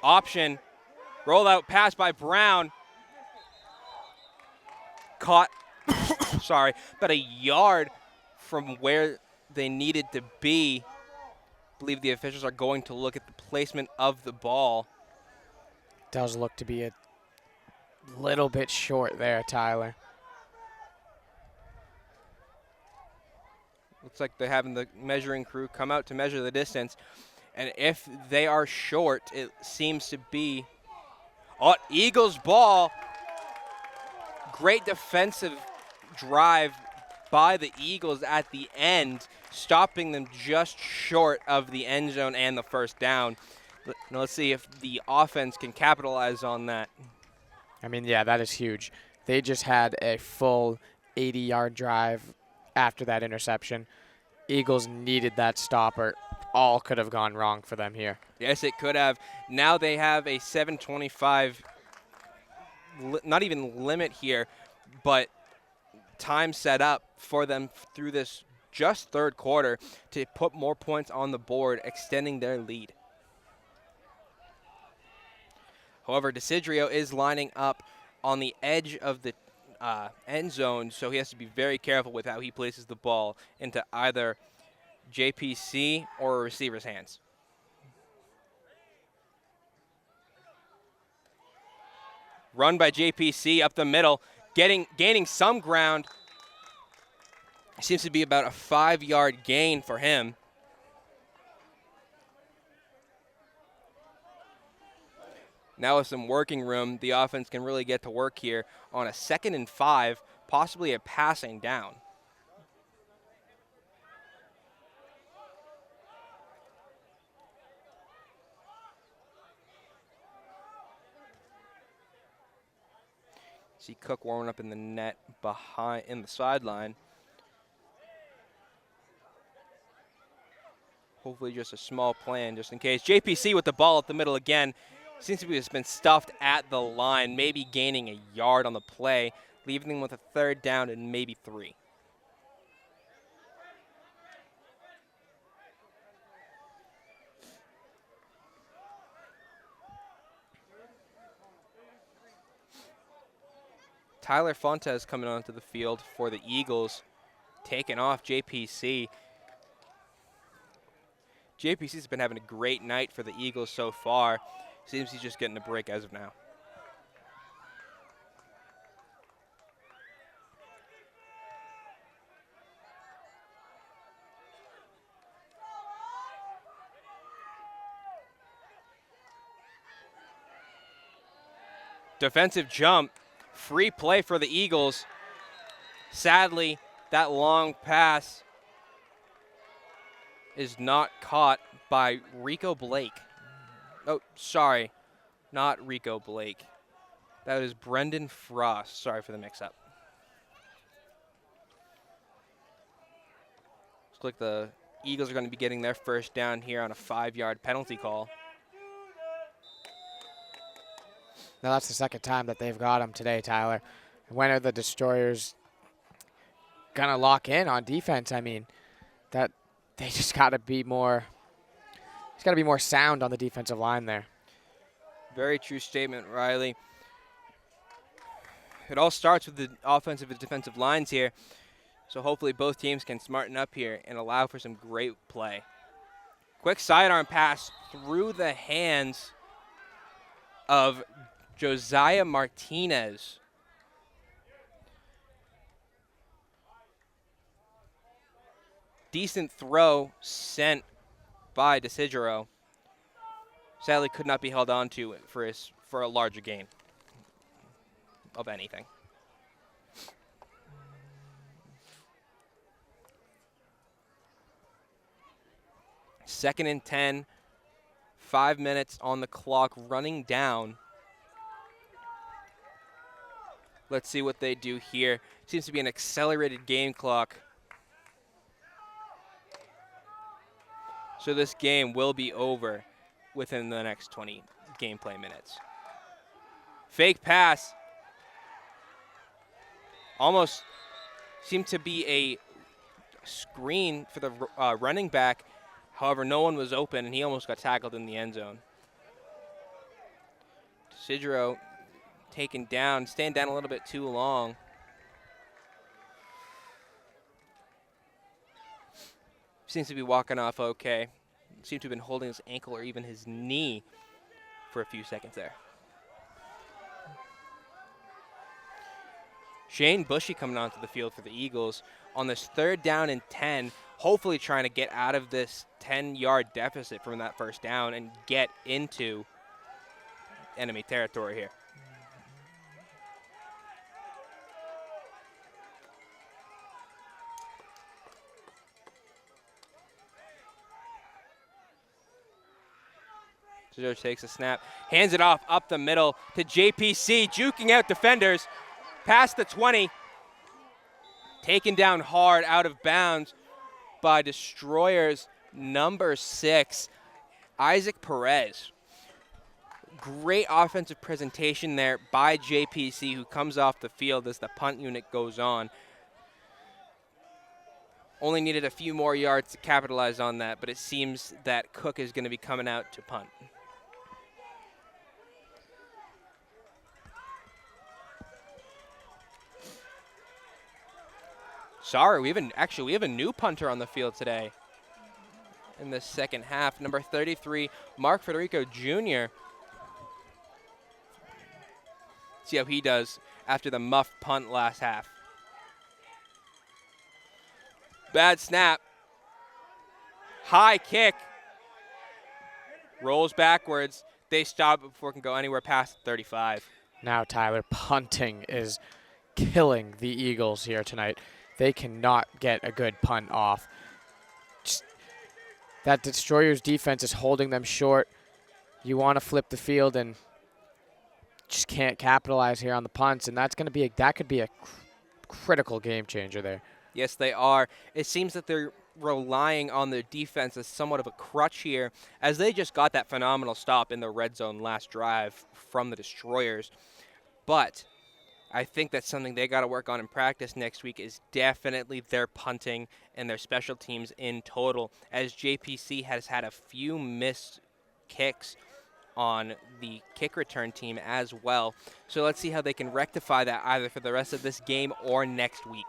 Option, rollout pass by Brown. Caught, sorry, about a yard from where they needed to be. I believe the officials are going to look at the placement of the ball. Does look to be a little bit short there, Tyler. Looks like they're having the measuring crew come out to measure the distance. And if they are short, it seems to be Eagles ball. Great defensive drive by the Eagles at the end, stopping them just short of the end zone and the 1st down. Now let's see if the offense can capitalize on that. I mean, yeah, that is huge. They just had a full 80-yard drive after that interception. Eagles needed that stopper. All could have gone wrong for them here. Yes, it could have. Now they have a 7:25, not even limit here, but time set up for them through this just 3rd quarter to put more points on the board, extending their lead. However, DeCidrio is lining up on the edge of the end zone, so he has to be very careful with how he places the ball into either JPC or a receiver's hands. Run by JPC up the middle, gaining some ground. Seems to be about a 5-yard gain for him. Now with some working room, the offense can really get to work here on a 2nd and 5, possibly a passing down. See Cook warming up in the net in the sideline. Hopefully just a small plan just in case. JPC with the ball at the middle again. Seems to be has been stuffed at the line, maybe gaining a yard on the play, leaving them with a 3rd down and maybe 3. Tyler Fontes coming onto the field for the Eagles, taking off JPC. JPC's been having a great night for the Eagles so far. Seems he's just getting a break as of now. Defensive jump, free play for the Eagles. Sadly, that long pass is not caught by Rico Blake. Oh, sorry, not Rico Blake. That is Brendan Frost. Sorry for the mix-up. Looks like the Eagles are going to be getting their first down here on a 5-yard penalty call. Now that's the second time that they've got him today, Tyler. When are the Destroyers going to lock in on defense? I mean, that they just got to be more sound on the defensive line there. Very true statement, Riley. It all starts with the offensive and defensive lines here. So hopefully both teams can smarten up here and allow for some great play. Quick sidearm pass through the hands of Josiah Martinez. Decent throw sent by Desidero. Sadly could not be held on to for a larger gain of anything. Second and 10, 5 minutes on the clock, running down. Let's see what they do here. Seems to be an accelerated game clock. So this game will be over within the next 20 gameplay minutes. Fake pass. Almost seemed to be a screen for the running back. However, no one was open, and he almost got tackled in the end zone. Desidero taken down, staying down a little bit too long. Seems to be walking off okay. Seems to have been holding his ankle or even his knee for a few seconds there. Shane Bushy coming onto the field for the Eagles on this 3rd down and 10, hopefully trying to get out of this 10-yard deficit from that first down and get into enemy territory here. George takes a snap, hands it off up the middle to JPC, juking out defenders, past the 20, taken down hard out of bounds by Destroyers number 6, Isaac Perez. Great offensive presentation there by JPC, who comes off the field as the punt unit goes on. Only needed a few more yards to capitalize on that, but it seems that Cook is going to be coming out to punt. Sorry, we have a new punter on the field today in the second half. Number 33, Mark Federico Jr. See how he does after the muff punt last half. Bad snap. High kick. Rolls backwards. They stop it before it can go anywhere past 35. Now, Tyler, punting is killing the Eagles here tonight. They cannot get a good punt off. That Destroyers defense is holding them short. You want to flip the field and just can't capitalize here on the punts, and that could be a critical game changer there. Yes, they are. It seems that they're relying on their defense as somewhat of a crutch here, as they just got that phenomenal stop in the red zone last drive from the Destroyers. But I think that's something they got to work on in practice next week, is definitely their punting and their special teams in total, as JPC has had a few missed kicks on the kick return team as well. So let's see how they can rectify that either for the rest of this game or next week.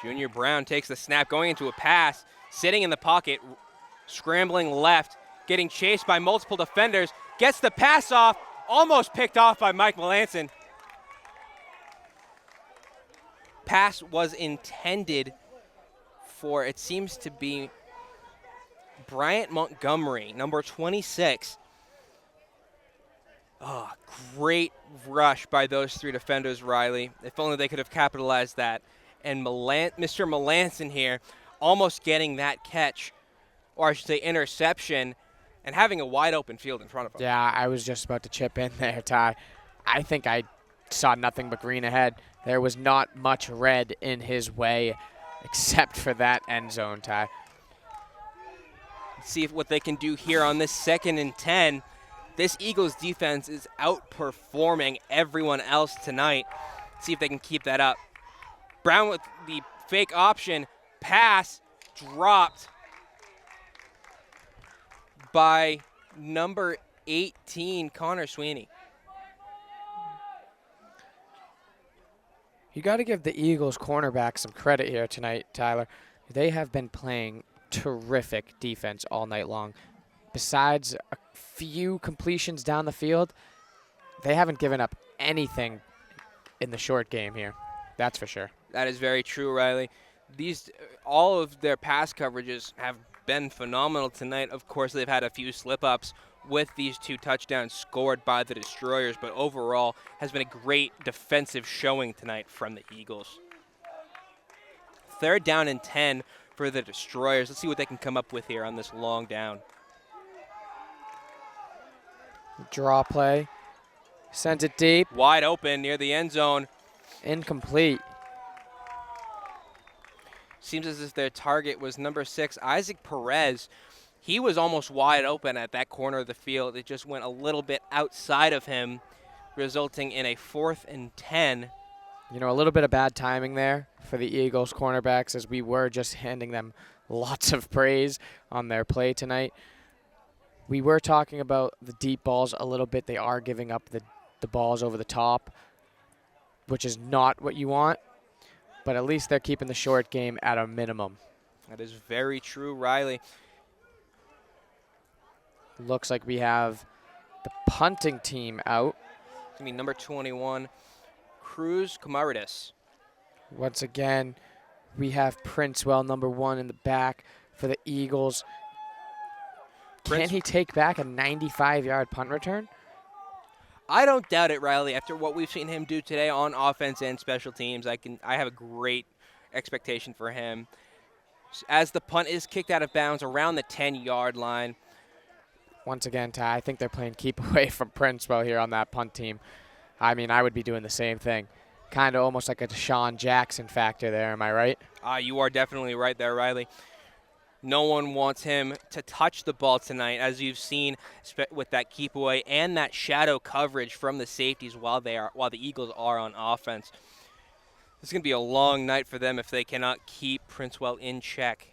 Junior Brown takes the snap, going into a pass, sitting in the pocket, scrambling left, getting chased by multiple defenders, gets the pass off, almost picked off by Mike Melanson. Pass was intended for, it seems to be, Bryant Montgomery, number 26. Oh, great rush by those 3 defenders, Riley. If only they could have capitalized that. And Mr. Melanson here almost getting that catch, or I should say interception, and having a wide open field in front of him. Yeah, I was just about to chip in there, Ty. I think I saw nothing but green ahead. There was not much red in his way except for that end zone, Ty. See what they can do here on this 2nd and 10. This Eagles defense is outperforming everyone else tonight. See if they can keep that up. Brown with the fake option. Pass dropped by number 18, Connor Sweeney. You got to give the Eagles cornerback some credit here tonight, Tyler. They have been playing terrific defense all night long. Besides a few completions down the field, they haven't given up anything in the short game here. That's for sure. That is very true, Riley. All of their pass coverages have been phenomenal tonight. Of course, they've had a few slip-ups with these 2 touchdowns scored by the Destroyers, but overall has been a great defensive showing tonight from the Eagles. 3rd down and 10 for the Destroyers. Let's see what they can come up with here on this long down. Draw play. Sends it deep. Wide open near the end zone. Incomplete. Seems as if their target was number 6, Isaac Perez. He was almost wide open at that corner of the field. It just went a little bit outside of him, resulting in a 4th and 10. You know, a little bit of bad timing there for the Eagles cornerbacks, as we were just handing them lots of praise on their play tonight. We were talking about the deep balls a little bit. They are giving up the balls over the top, which is not what you want, but at least they're keeping the short game at a minimum. That is very true, Riley. Looks like we have the punting team out. It's going to be number 21, Cruz Camaridis. Once again, we have Princewell, number 1, in the back for the Eagles. Can he take back a 95-yard punt return? I don't doubt it, Riley. After what we've seen him do today on offense and special teams, I have a great expectation for him. As the punt is kicked out of bounds around the 10-yard line. Once again, Ty, I think they're playing keep away from Princewell here on that punt team. I mean, I would be doing the same thing. Kind of almost like a Deshaun Jackson factor there, am I right? You are definitely right there, Riley. No one wants him to touch the ball tonight, as you've seen with that keep away and that shadow coverage from the safeties while the Eagles are on offense. This is going to be a long night for them if they cannot keep Princewell in check.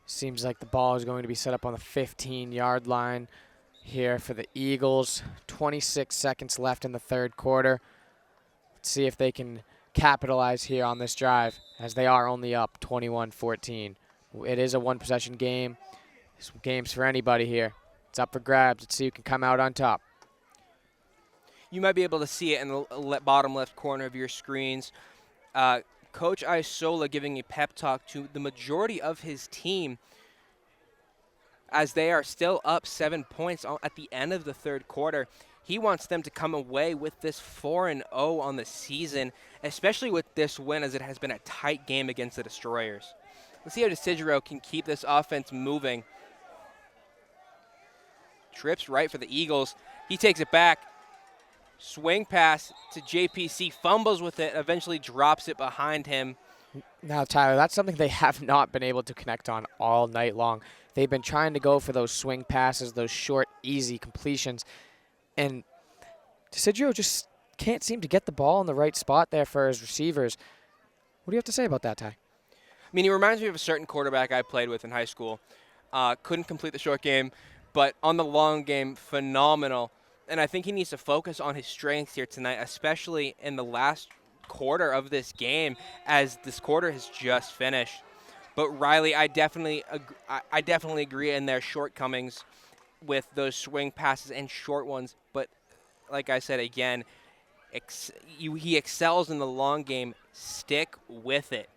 Seems like the ball is going to be set up on the 15-yard line here for the Eagles. 26 seconds left in the 3rd quarter. Let's see if they can capitalize here on this drive, as they are only up 21-14. It is a 1-possession game. This game's for anybody here. It's up for grabs. Let's see who can come out on top. You might be able to see it in the bottom left corner of your screens. Coach Isola giving a pep talk to the majority of his team as they are still up 7 points at the end of the 3rd quarter. He wants them to come away with this 4-0 on the season, especially with this win, as it has been a tight game against the Destroyers. Let's see how Desidero can keep this offense moving. Trips right for the Eagles. He takes it back. Swing pass to JPC, fumbles with it, eventually drops it behind him. Now, Tyler, that's something they have not been able to connect on all night long. They've been trying to go for those swing passes, those short, easy completions, and Desidero just can't seem to get the ball in the right spot there for his receivers. What do you have to say about that, Ty? I mean, he reminds me of a certain quarterback I played with in high school. Couldn't complete the short game, but on the long game, phenomenal. And I think he needs to focus on his strengths here tonight, especially in the last quarter of this game, as this quarter has just finished. But Riley, I definitely agree in their shortcomings with those swing passes and short ones. But like I said again, he excels in the long game. Stick with it.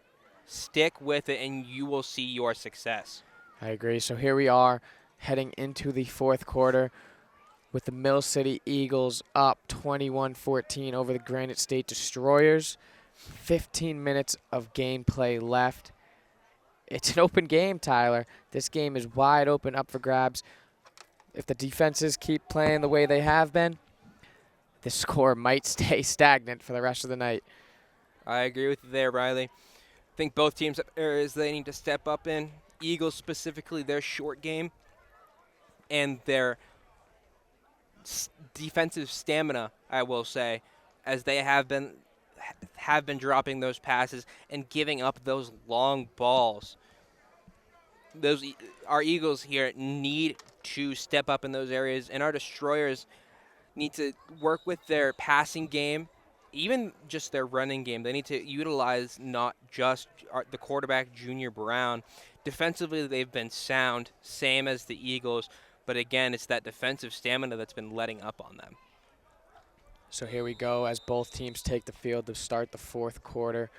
Stick with it, and you will see your success. I agree. So here we are heading into the 4th quarter with the Mill City Eagles up 21-14 over the Granite State Destroyers. 15 minutes of gameplay left. It's an open game, Tyler. This game is wide open, up for grabs. If the defenses keep playing the way they have been, the score might stay stagnant for the rest of the night. I agree with you there, Riley. I think both teams have areas they need to step up in. Eagles specifically, their short game and their defensive stamina, I will say, as they have been dropping those passes and giving up those long balls. Our Eagles here need to step up in those areas, and our Destroyers need to work with their passing game, even just their running game. They need to utilize not just the quarterback, Junior Brown. Defensively, they've been sound, same as the Eagles, but again, it's that defensive stamina that's been letting up on them. So here we go as both teams take the field to start the fourth quarter.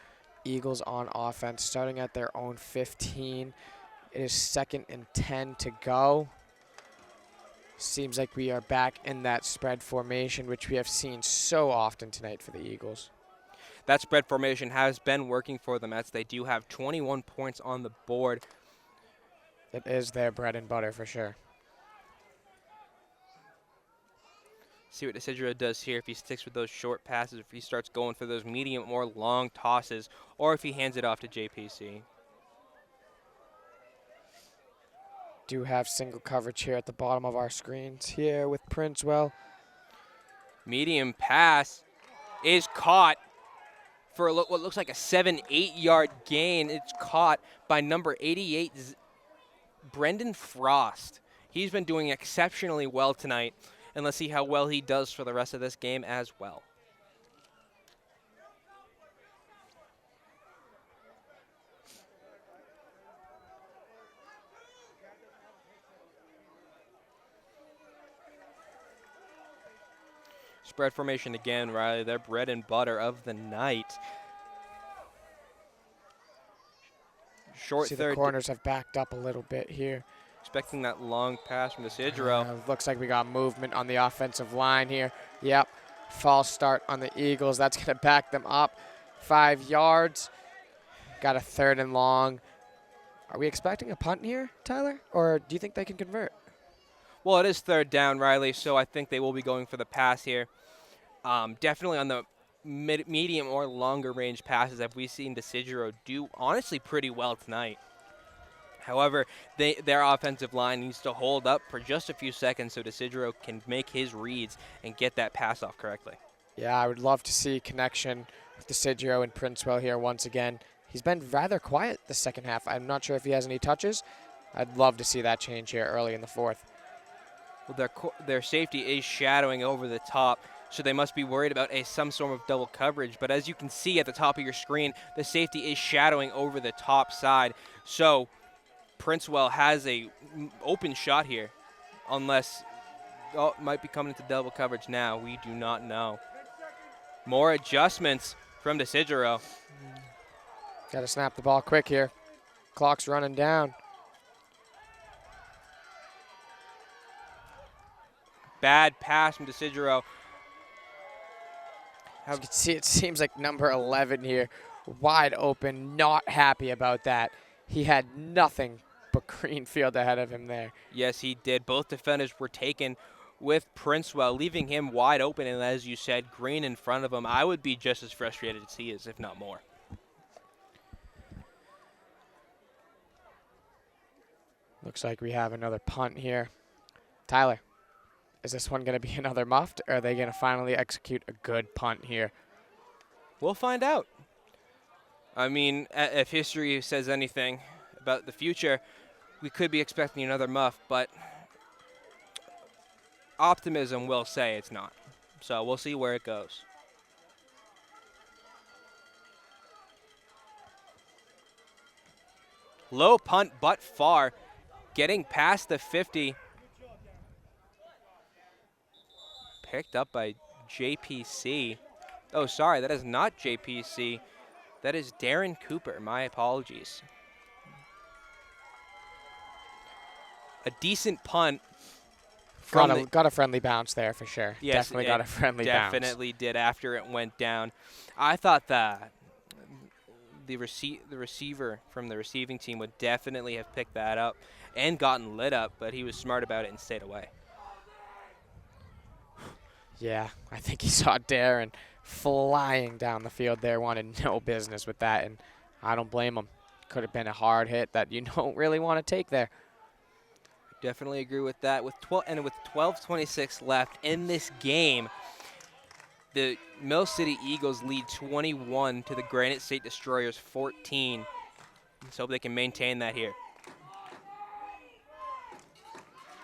Eagles on offense, starting at their own 15. It is 2nd and 10 to go. Seems like we are back in that spread formation, which we have seen so often tonight for the Eagles. That spread formation has been working for them as they do have 21 points on the board. It is their bread and butter for sure. See what Desidero does here, if he sticks with those short passes, if he starts going for those medium or long tosses, or if he hands it off to JPC. Do have single coverage here at the bottom of our screens here with Princewell. Medium pass is caught for what looks like a 7-8 yard gain. It's caught by number 88, Brendan Frost. He's been doing exceptionally well tonight, and let's see how well he does for the rest of this game as well. Spread formation again, Riley, their bread and butter of the night. Short See, third. the corners have backed up a little bit here. Expecting that long pass from Desidero. Looks like we got movement on the offensive line here. Yep, false start on the Eagles. That's going to back them up 5 yards. Got a 3rd and long. Are we expecting a punt here, Tyler? Or do you think they can convert? Well, it is 3rd down, Riley, so I think they will be going for the pass here. Definitely on the medium or longer range passes have we seen Desidero do honestly pretty well tonight. However, their offensive line needs to hold up for just a few seconds so Desidero can make his reads and get that pass off correctly. Yeah, I would love to see connection with Desidero and Princewell here once again. He's been rather quiet the second half. I'm not sure if he has any touches. I'd love to see that change here early in the fourth. Well, their safety is shadowing over the top, so they must be worried about some sort of double coverage. But as you can see at the top of your screen, the safety is shadowing over the top side. So Princewell has a open shot here, unless might be coming into double coverage now. We do not know. More adjustments from Desidero. Got to snap the ball quick here. Clock's running down. Bad pass from Desidero. As you can see, it seems like number 11 here, wide open, not happy about that. He had nothing but green field ahead of him there. Yes, he did. Both defenders were taken with Princewell, leaving him wide open, and as you said, green in front of him. I would be just as frustrated as he is, if not more. Looks like we have another punt here. Tyler, is this one going to be another muffed, or are they going to finally execute a good punt here? We'll find out. I mean, if history says anything about the future, we could be expecting another muff, but optimism will say it's not. So we'll see where it goes. Low punt, but far. Getting past the 50. Picked up by JPC. Oh, sorry, that is not JPC. That is Darren Cooper. My apologies. A decent punt. Got a friendly bounce there for sure. Yes, definitely got a friendly bounce. Definitely did after it went down. I thought that the receiver from the receiving team would definitely have picked that up and gotten lit up, but he was smart about it and stayed away. Yeah, I think he saw Darren flying down the field there, wanted no business with that, and I don't blame him. Could have been a hard hit that you don't really want to take there. Definitely agree with that. With 12:26 left in this game, the Mill City Eagles lead 21 to the Granite State Destroyers 14. Let's hope they can maintain that here.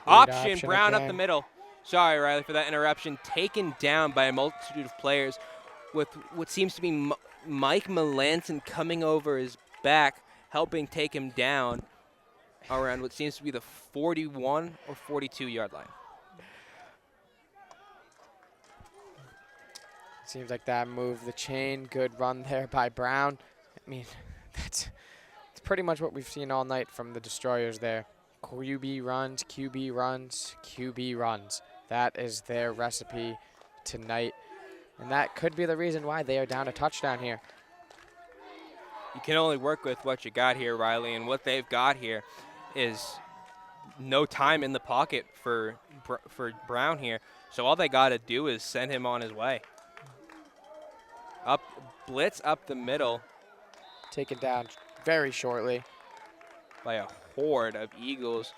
Option, Brown again. up the middle. Sorry, Riley, for that interruption. Taken down by a multitude of players with what seems to be Mike Melanson coming over his back, helping take him down around what seems to be the 41 or 42-yard line. Seems like that moved the chain. Good run there by Brown. I mean, that's pretty much what we've seen all night from the Destroyers there. QB runs, QB runs, QB runs. That is their recipe tonight. And that could be the reason why they are down a touchdown here. You can only work with what you got here, Riley, and what they've got here is no time in the pocket for Brown here. So all they got to do is send him on his way. Blitz up the middle. Taken down very shortly By a horde of Eagles.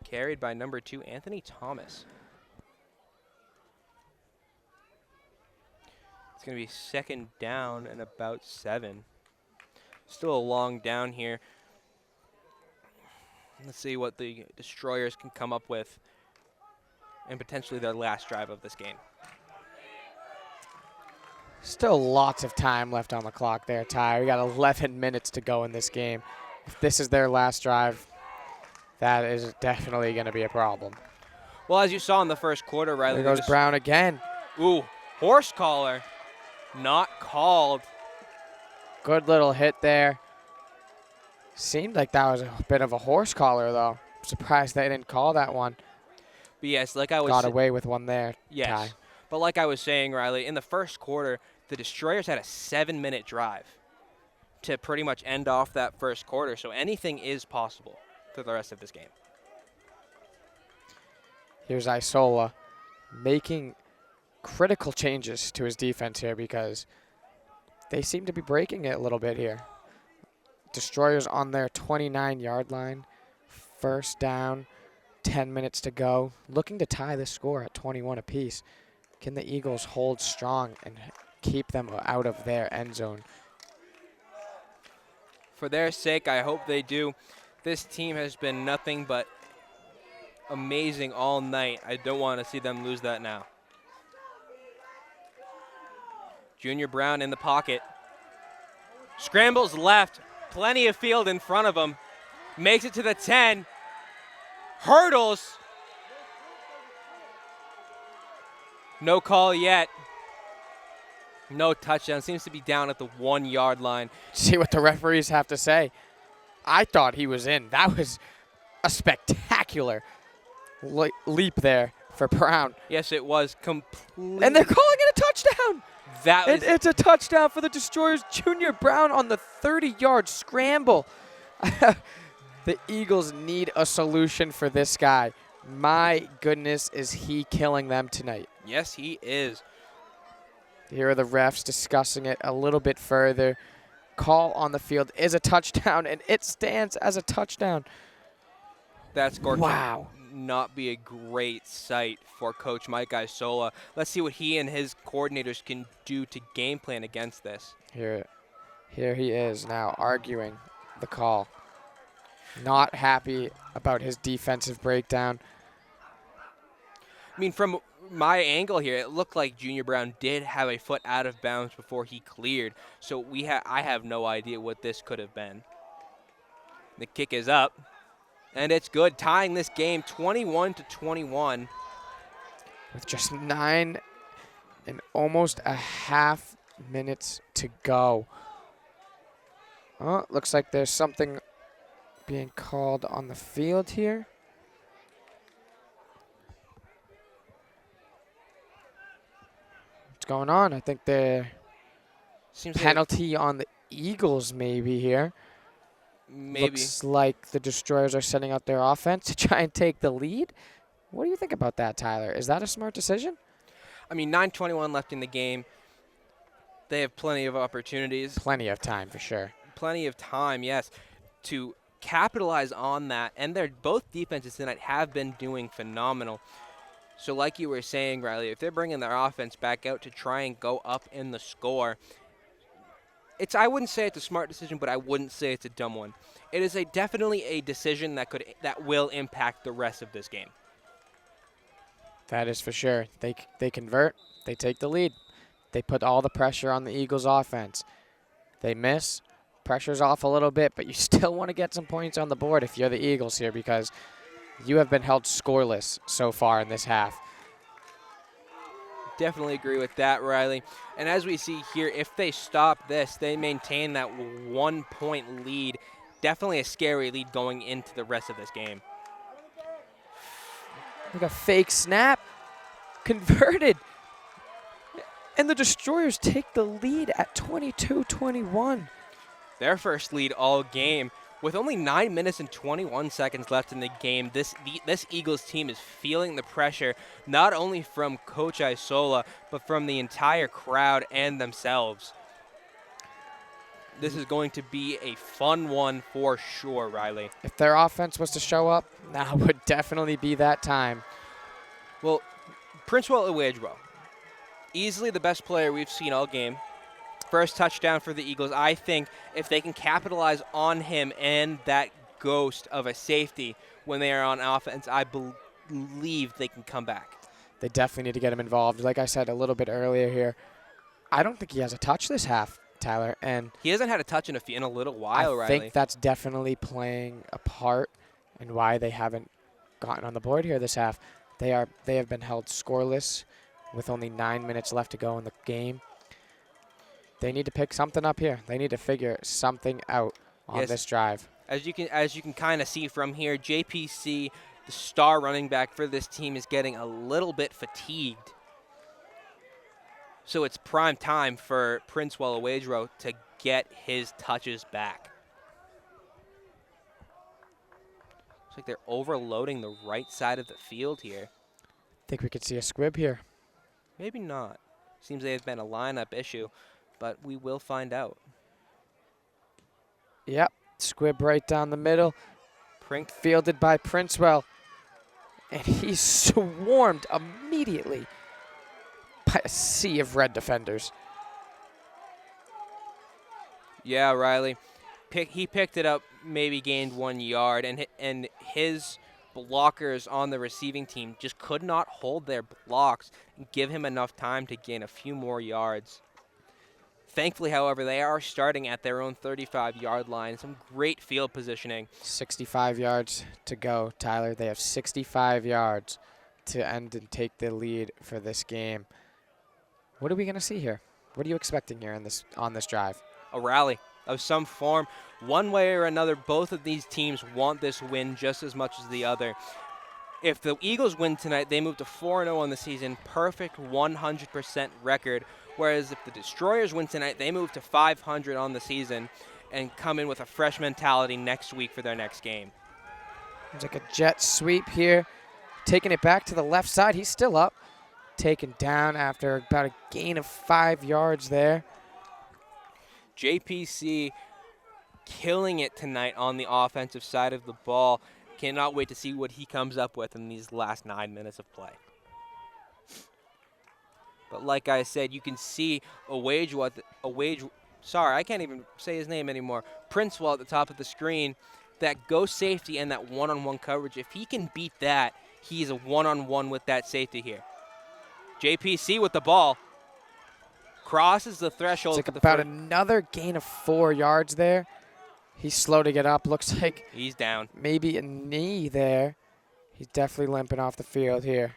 Carried by number 2, Anthony Thomas. It's going to be second down and about 7. Still a long down here. Let's see what the Destroyers can come up with and potentially their last drive of this game. Still lots of time left on the clock there, Ty. We got 11 minutes to go in this game. If this is their last drive, that is definitely going to be a problem. Well, as you saw in the first quarter, Riley. There goes Brown again. Ooh, horse collar. Not called. Good little hit there. Seemed like that was a bit of a horse collar, though. I'm surprised they didn't call that one. But yes, like I was got away with one there, yes. Ty. But like I was saying, Riley, in the first quarter, the Destroyers had a 7-minute drive to pretty much end off that first quarter. So anything is possible for the rest of this game. Here's Isola making critical changes to his defense here because they seem to be breaking it a little bit here. Destroyers on their 29-yard line. First down, 10 minutes to go. Looking to tie the score at 21 apiece. Can the Eagles hold strong and keep them out of their end zone? For their sake, I hope they do. This team has been nothing but amazing all night. I don't want to see them lose that now. Junior Brown in the pocket. Scrambles left. Plenty of field in front of him. Makes it to the 10. Hurdles. No call yet. No touchdown. Seems to be down at the 1-yard line. See what the referees have to say. I thought he was in. That was a spectacular leap there for Brown. Yes, it was completely. And they're calling it a touchdown. It's a touchdown for the Destroyers. Junior Brown on the 30-yard scramble. The Eagles need a solution for this guy. My goodness, is he killing them tonight. Yes, he is. Here are the refs discussing it a little bit further. Call on the field is a touchdown, and it stands as a touchdown. That's going wow. to not be a great sight for Coach Mike Isola. Let's see what he and his coordinators can do to game plan against this. Here he is now arguing the call. Not happy about his defensive breakdown. I mean, from my angle here, it looked like Junior Brown did have a foot out of bounds before he cleared. So I have no idea what this could have been. The kick is up, and it's good, tying this game 21-21. With just 9 and almost a half minutes to go. Oh, looks like there's something being called on the field here. What's going on? I think the Seems penalty on the Eagles maybe here. Maybe. Looks like the Destroyers are setting out their offense to try and take the lead. What do you think about that, Tyler? Is that a smart decision? I mean, 9:21 left in the game. They have plenty of opportunities. Plenty of time for sure. Plenty of time, yes, to capitalize on that. And both defenses tonight have been doing phenomenal. So like you were saying, Riley, if they're bringing their offense back out to try and go up in the score, I wouldn't say it's a smart decision, but I wouldn't say it's a dumb one. It is definitely a decision that will impact the rest of this game. That is for sure. They convert, they take the lead. They put all the pressure on the Eagles' offense. They miss, pressure's off a little bit, but you still want to get some points on the board if you're the Eagles here because you have been held scoreless so far in this half. Definitely agree with that, Riley. And as we see here, if they stop this, they maintain that 1-point lead. Definitely a scary lead going into the rest of this game. Like a fake snap. Converted. And the Destroyers take the lead at 22-21. Their first lead all game. With only 9 minutes and 21 seconds left in the game, this Eagles team is feeling the pressure, not only from Coach Isola, but from the entire crowd and themselves. This is going to be a fun one for sure, Riley. If their offense was to show up, now would definitely be that time. Well, Princewell Uwejwo, easily the best player we've seen all game. First touchdown for the Eagles. I think if they can capitalize on him and that ghost of a safety when they are on offense, I believe they can come back. They definitely need to get him involved. Like I said a little bit earlier here, I don't think he has a touch this half, Tyler. And he hasn't had a touch in a little while, Riley. I think that's definitely playing a part in why they haven't gotten on the board here this half. They have been held scoreless with only 9 minutes left to go in the game. They need to pick something up here. They need to figure something out on this drive. As you can kind of see from here, JPC, the star running back for this team, is getting a little bit fatigued. So it's prime time for Princewell Uwejwo to get his touches back. Looks like they're overloading the right side of the field here. Think we could see a squib here. Maybe not. Seems they've been a lineup issue, but we will find out. Yep, squib right down the middle. Fielded by Princewell. And he's swarmed immediately by a sea of red defenders. Yeah, Riley. He picked it up, maybe gained 1 yard, and his blockers on the receiving team just could not hold their blocks and give him enough time to gain a few more yards. Thankfully, however, they are starting at their own 35-yard line. Some great field positioning. 65 yards to go, Tyler. They have 65 yards to end and take the lead for this game. What are we going to see here? What are you expecting here on this drive? A rally of some form. One way or another, both of these teams want this win just as much as the other. If the Eagles win tonight, they move to 4-0 on the season, perfect 100% record. Whereas if the Destroyers win tonight, they move to 500 on the season and come in with a fresh mentality next week for their next game. It's like a jet sweep here. Taking it back to the left side. He's still up. Taken down after about a gain of 5 yards there. JPC killing it tonight on the offensive side of the ball. Cannot wait to see what he comes up with in these last 9 minutes of play. But like I said, you can see sorry, I can't even say his name anymore. Princewell at the top of the screen. That ghost safety and that one-on-one coverage, if he can beat that, he's a one-on-one with that safety here. JPC with the ball. Crosses the threshold. It's like about another gain of 4 yards there. He's slow to get up. Looks like he's down. Maybe a knee there. He's definitely limping off the field here.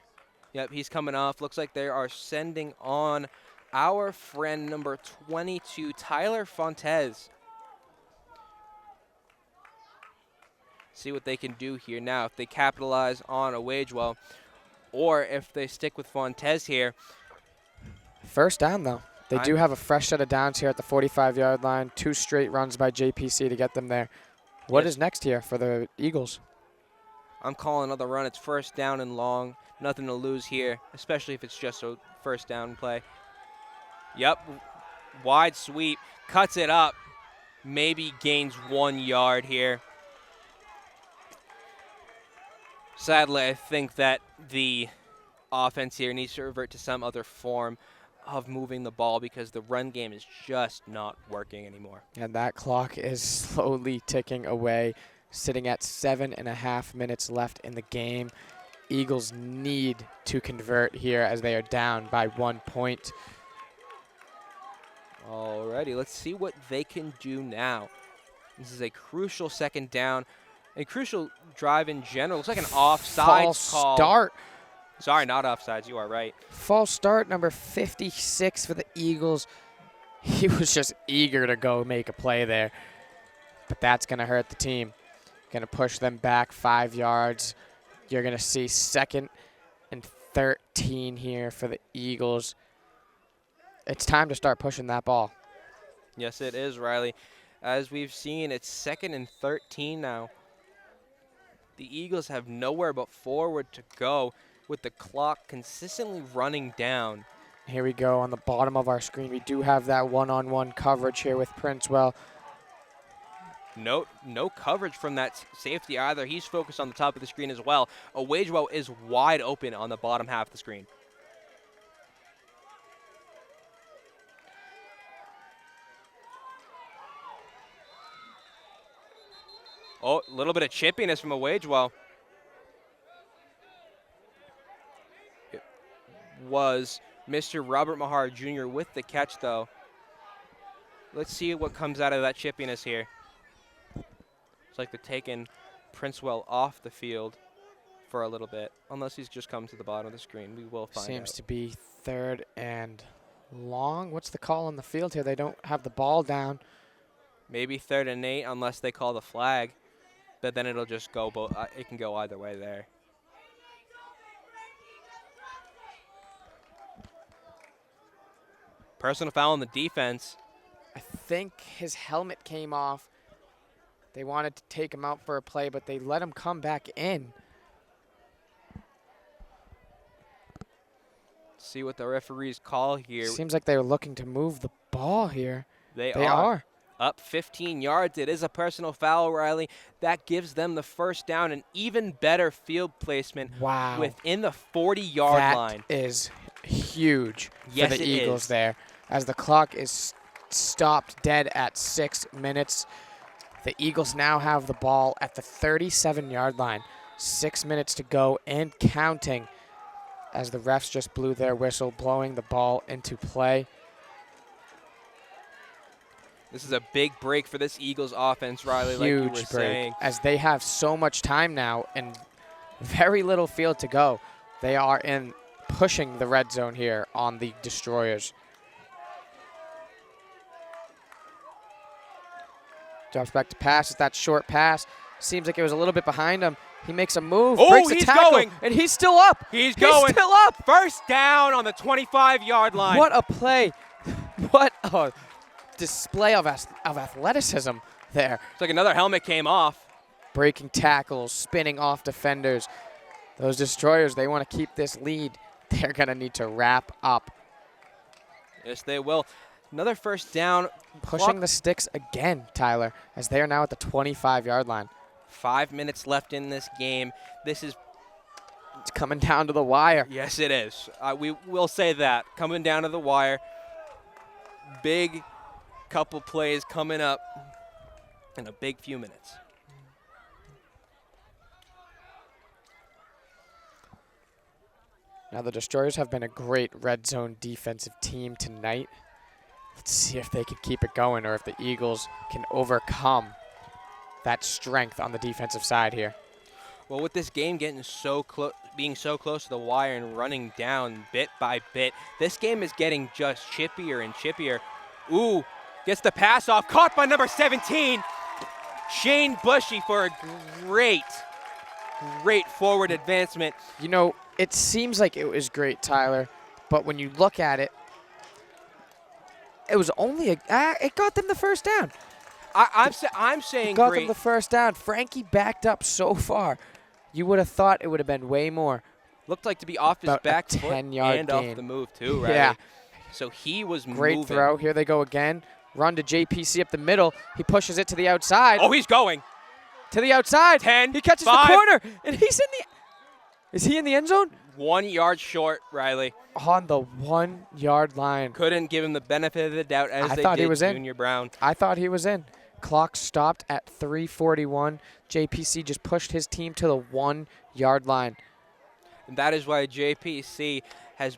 Yep, he's coming off. Looks like they are sending on our friend number 22, Tyler Fontes. See what they can do here now. If they capitalize on Uwejwo, or if they stick with Fontes here. First down, though. They do have a fresh set of downs here at the 45-yard line. 2 straight runs by JPC to get them there. What Yes. is next here for the Eagles? I'm calling another run. It's first down and long. Nothing to lose here, especially if it's just a first down play. Yep, wide sweep, cuts it up, maybe gains 1 yard here. Sadly, I think that the offense here needs to revert to some other form of moving the ball because the run game is just not working anymore. And that clock is slowly ticking away, sitting at 7.5 minutes left in the game. Eagles need to convert here as they are down by 1 point. Alrighty, let's see what they can do now. This is a crucial second down, a crucial drive in general. Looks like an offsides call. Start. Sorry, not offsides. You are right. False start, number 56 for the Eagles. He was just eager to go make a play there, but that's going to hurt the team. Going to push them back 5 yards. You're going to see 2nd and 13 here for the Eagles. It's time to start pushing that ball. Yes, it is, Riley. As we've seen, it's 2nd and 13 now. The Eagles have nowhere but forward to go with the clock consistently running down. Here we go on the bottom of our screen. We do have that one-on-one coverage here with Princewell. No coverage from that safety either. He's focused on the top of the screen as well. Owejwo is wide open on the bottom half of the screen. Oh, a little bit of chippiness from Owejwo. It was Mr. Robert Mahar Jr. with the catch, though. Let's see what comes out of that chippiness here. It's like they're taking Princewell off the field for a little bit, unless he's just come to the bottom of the screen. We will find out. Seems to be 3rd and long. What's the call on the field here? They don't have the ball down. Maybe 3rd and 8, unless they call the flag. But then it'll just go it can go either way there. Personal foul on the defense. I think his helmet came off. They wanted to take him out for a play, but they let him come back in. See what the referees call here. Seems like they were looking to move the ball here. They They are. are. Up 15 yards. It is a personal foul, Riley. That gives them the first down and even better field placement Wow. within the 40-yard line. That is huge Yes, for the it Eagles is. there. As the clock is stopped dead at 6 minutes, the Eagles now have the ball at the 37-yard line. 6 minutes to go and counting as the refs just blew their whistle, blowing the ball into play. This is a big break for this Eagles offense, Riley, like you were Huge break, saying. as they have so much time now and very little field to go. They are in pushing the red zone here on the Destroyers. Drops back to pass. It's that short pass. Seems like it was a little bit behind him. He makes a move, Oh, breaks a he's tackle, going. and he's still up. He's going. Still up. First down on the 25-yard line. What a play. What a display of athleticism there. It's like another helmet came off. Breaking tackles, spinning off defenders. Those Destroyers, they want to keep this lead. They're going to need to wrap up. Yes, they will. Another first down. Pushing the sticks again, Tyler, as they are now at the 25-yard line. 5 minutes left in this game. This is, It's coming down to the wire. yes, it is. We will say that. Coming down to the wire. Big couple plays coming up in a big few minutes. Now the Destroyers have been a great red zone defensive team tonight. Let's see if they can keep it going or if the Eagles can overcome that strength on the defensive side here. Well, with this game getting so close, being so close to the wire and running down bit by bit, this game is getting just chippier and chippier. Ooh, gets the pass off, caught by number 17, Shane Bushy for a great forward advancement. You know, it seems like it was great, Tyler, but when you look at it, it was only it got them the first down. I'm saying Got great. them the first down. Frankie backed up so far. You would have thought it would have been way more. Looked like to be off his About a back foot 10-yard and gain. off the move too, right? Yeah. So he was Great moving. throw. Here they go again. Run to JPC up the middle. He pushes it to the outside. Oh, he's going. To the outside. 10, He catches 5. the corner, and he's in the. Is he in the end zone? 1 yard short, Riley. On the 1-yard line. Couldn't give him the benefit of the doubt as I they thought he did was in. Junior Brown. I thought he was in. Clock stopped at 3:41. JPC just pushed his team to the 1-yard line. And that is why JPC has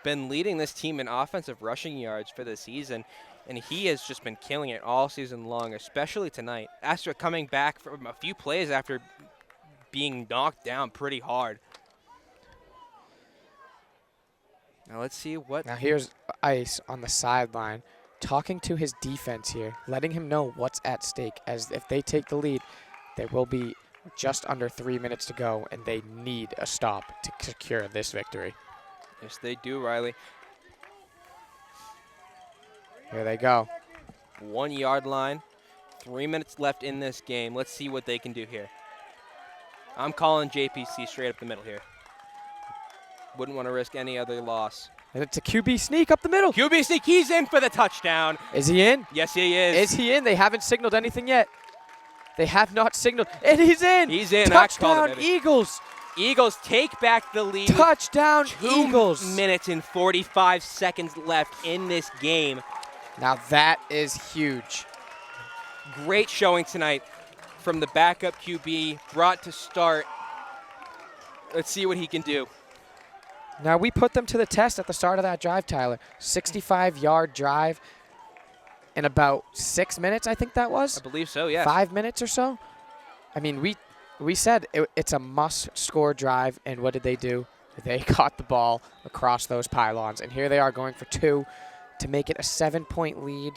been leading this team in offensive rushing yards for the season. And he has just been killing it all season long, especially tonight. After coming back from a few plays after being knocked down pretty hard. Now let's see what. Now here's Ice on the sideline talking to his defense here, letting him know what's at stake, as if they take the lead, there will be just under 3 minutes to go, and they need a stop to secure this victory. Yes, they do, Riley. Here they go. 1 yard line. 3 minutes left in this game. Let's see what they can do here. I'm calling JPC straight up the middle here. Wouldn't want to risk any other loss. And it's a QB sneak up the middle. QB sneak, he's in for the touchdown. Is he in? Yes, he is. Is he in? They haven't signaled anything yet. They have not signaled. And he's in. He's in. I called Touchdown, it. Eagles. Eagles take back the lead. Touchdown, 2 Eagles. minutes and 45 seconds left in this game. Now that is huge. Great showing tonight from the backup QB, brought to start. Let's see what he can do. Now we put them to the test at the start of that drive, Tyler. 65-yard drive in about 6 minutes, I think that was. I believe so, yes. 5 minutes or so. I mean, we said it's a must-score drive, and what did they do? They caught the ball across those pylons, and here they are going for 2 to make it a 7-point lead.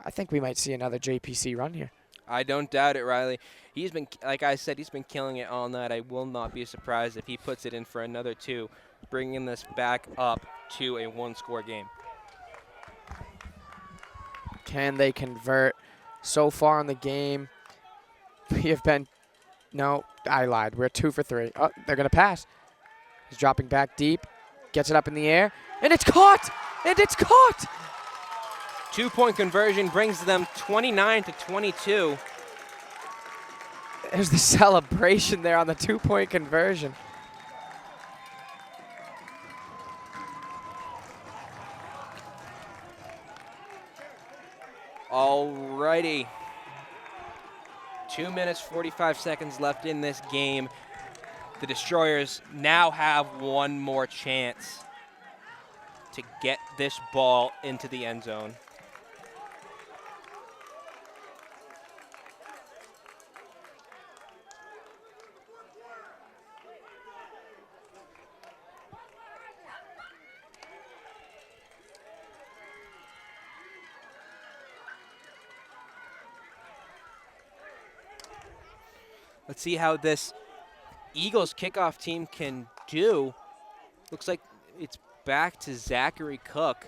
I think we might see another JPC run here. I don't doubt it, Riley. He's been, like I said, he's been killing it all night. I will not be surprised if he puts it in for another 2, bringing this back up to a 1-score game. Can they convert? So far in the game, we have been, no, I lied. We're 2 for 3. Oh, they're going to pass. He's dropping back deep, gets it up in the air, and it's caught! And it's caught! 2-point conversion brings them 29-22. There's the celebration there on the 2-point conversion. Alrighty. 2 minutes, 45 seconds left in this game. The Destroyers now have one more chance to get this ball into the end zone. Let's see how this Eagles kickoff team can do. Looks like it's back to Zachary Cook.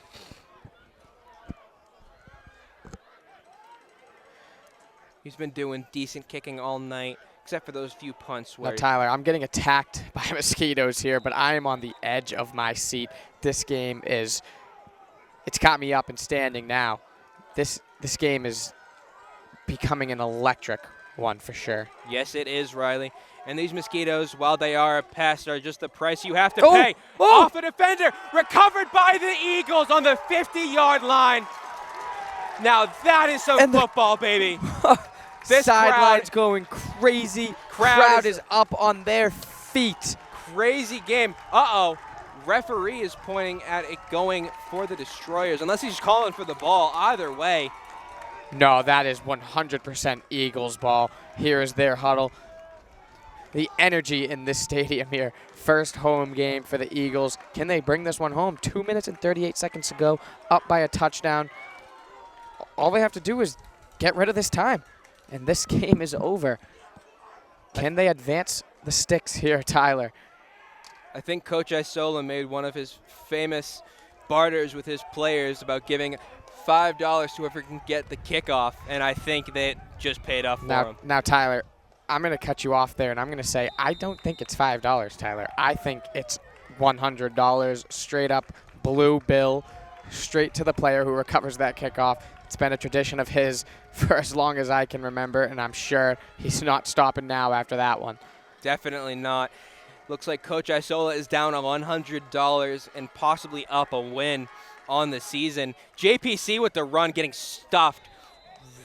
He's been doing decent kicking all night, except for those few punts Now, where Tyler, I'm getting attacked by mosquitoes here, but I am on the edge of my seat. This game is, it's got me up and standing now. This game is becoming an electric one for sure. Yes, it is, Riley. And these mosquitoes, while they are a pest, are just the price you have to Oh, pay. oh. Off a defender, recovered by the Eagles on the 50-yard line. Now that is some And the- football, baby. This Sideline's crowd- going crazy. Crowd Crowd is- is up on their feet. Crazy game. Uh-oh. Referee is pointing at it going for the Destroyers, unless he's calling for the ball. Either way. No, that is 100% Eagles ball. Here is their huddle. The energy in this stadium here. First home game for the Eagles. Can they bring this one home? 2 minutes and 38 seconds to go, up by a touchdown. All they have to do is get rid of this time, and this game is over. Can they advance the sticks here, Tyler? I think Coach Isola made one of his famous barters with his players about giving $5 to whoever can get the kickoff, and I think that just paid off for him. Now, Tyler, I'm going to cut you off there, and I'm going to say I don't think it's $5, Tyler. I think it's $100 straight up blue bill, straight to the player who recovers that kickoff. It's been a tradition of his for as long as I can remember, and I'm sure he's not stopping now after that one. Definitely not. Looks like Coach Isola is down on $100 and possibly up a win on the season. JPC with the run getting stuffed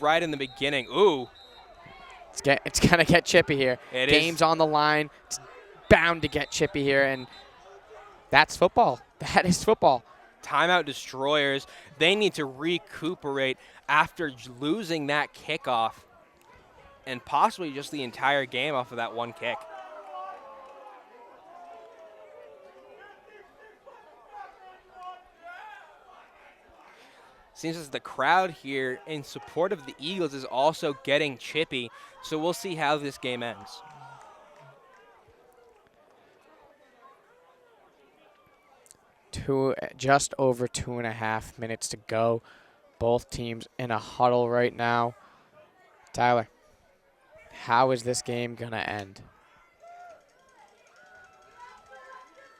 right in the beginning. Ooh. It's going to get chippy here. Game's on the line. It's bound to get chippy here, and that's football. That is football. Timeout Destroyers. They need to recuperate after losing that kickoff and possibly just the entire game off of that one kick. Seems as the crowd here in support of the Eagles is also getting chippy, so we'll see how this game ends. Just over 2.5 minutes to go. Both teams in a huddle right now. Tyler, how is this game going to end?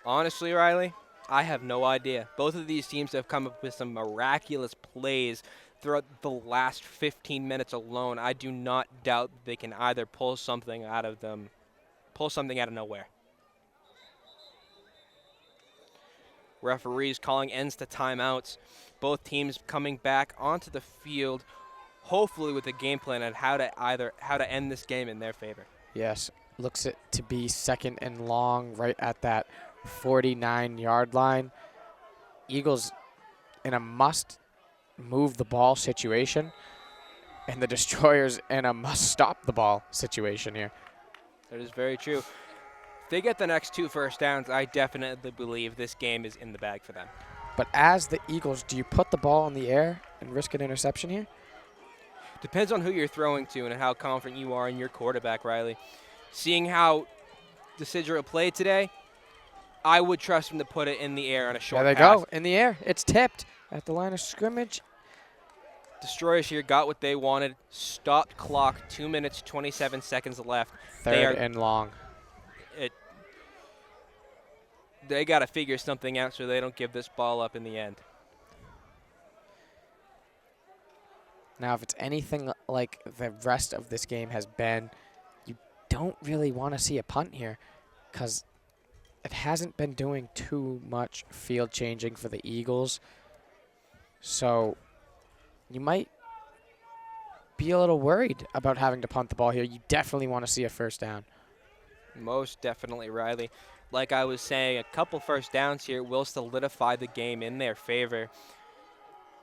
Honestly, Riley, I have no idea. Both of these teams have come up with some miraculous plays throughout the last 15 minutes alone. I do not doubt they can either pull something out of nowhere. Referees calling ends to timeouts. Both teams coming back onto the field, hopefully with a game plan on how to end this game in their favor. Yes, looks it to be 2nd and long right at that 49-yard line. Eagles in a must move the ball situation, and the Destroyers in a must stop the ball situation here. That is very true. If they get the next 2 first downs, I definitely believe this game is in the bag for them. But as the Eagles, do you put the ball in the air and risk an interception here? Depends on who you're throwing to and how confident you are in your quarterback, Riley. Seeing how Desidero played today, I would trust him to put it in the air on a short pass. There they go, in the air. It's tipped at the line of scrimmage. Destroyers here got what they wanted. Stopped clock, 2 minutes, 27 seconds left. 3rd and long. They got to figure something out so they don't give this ball up in the end. Now, if it's anything like the rest of this game has been, you don't really want to see a punt here because it hasn't been doing too much field changing for the Eagles. So you might be a little worried about having to punt the ball here. You definitely want to see a first down. Most definitely, Riley. Like I was saying, a couple first downs here will solidify the game in their favor.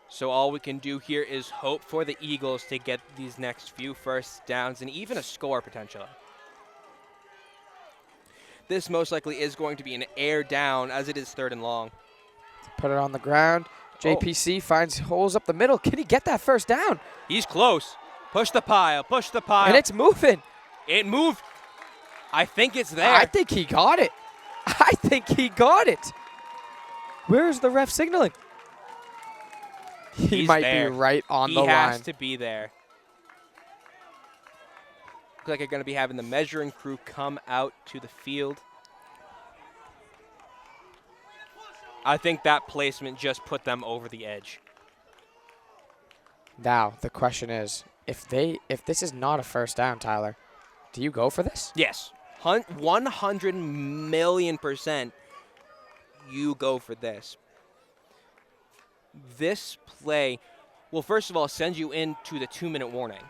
So all we can do here is hope for the Eagles to get these next few first downs and even a score potentially. This most likely is going to be an air down as it is 3rd and long. Put it on the ground. JPC finds holes up the middle. Can he get that first down? He's close. Push the pile, push the pile. And it's moving. It moved. I think it's there. I think he got it. I think he got it. Where's the ref signaling? He might be right on the line. He has to be there. Looks like they're going to be having the measuring crew come out to the field. I think that placement just put them over the edge. Now, the question is, if this is not a first down, Tyler, do you go for this? Yes. 100 million% you go for this. This play will, first of all, send you into the 2-minute warning.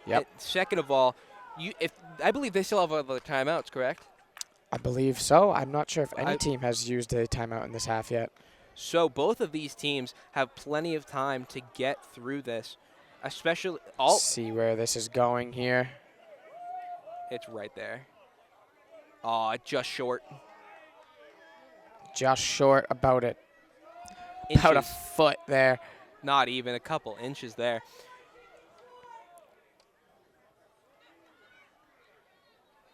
Yep. Second of all, I believe they still have other timeouts, correct? I believe so. I'm not sure if any team has used a timeout in this half yet. So both of these teams have plenty of time to get through this, especially see where this is going here. It's right there. Oh, just short. Just short about it. Inches. About a foot there. Not even a couple inches there.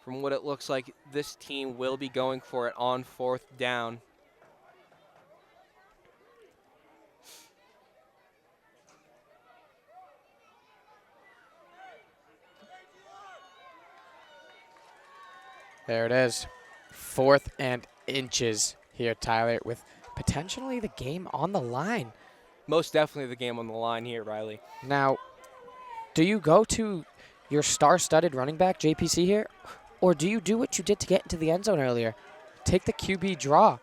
From what it looks like, this team will be going for it on 4th down. There it is. 4th and inches here, Tyler, with potentially the game on the line. Most definitely the game on the line here, Riley. Now, do you go to your star-studded running back, JPC, here? Or do you do what you did to get into the end zone earlier? Take the QB draw.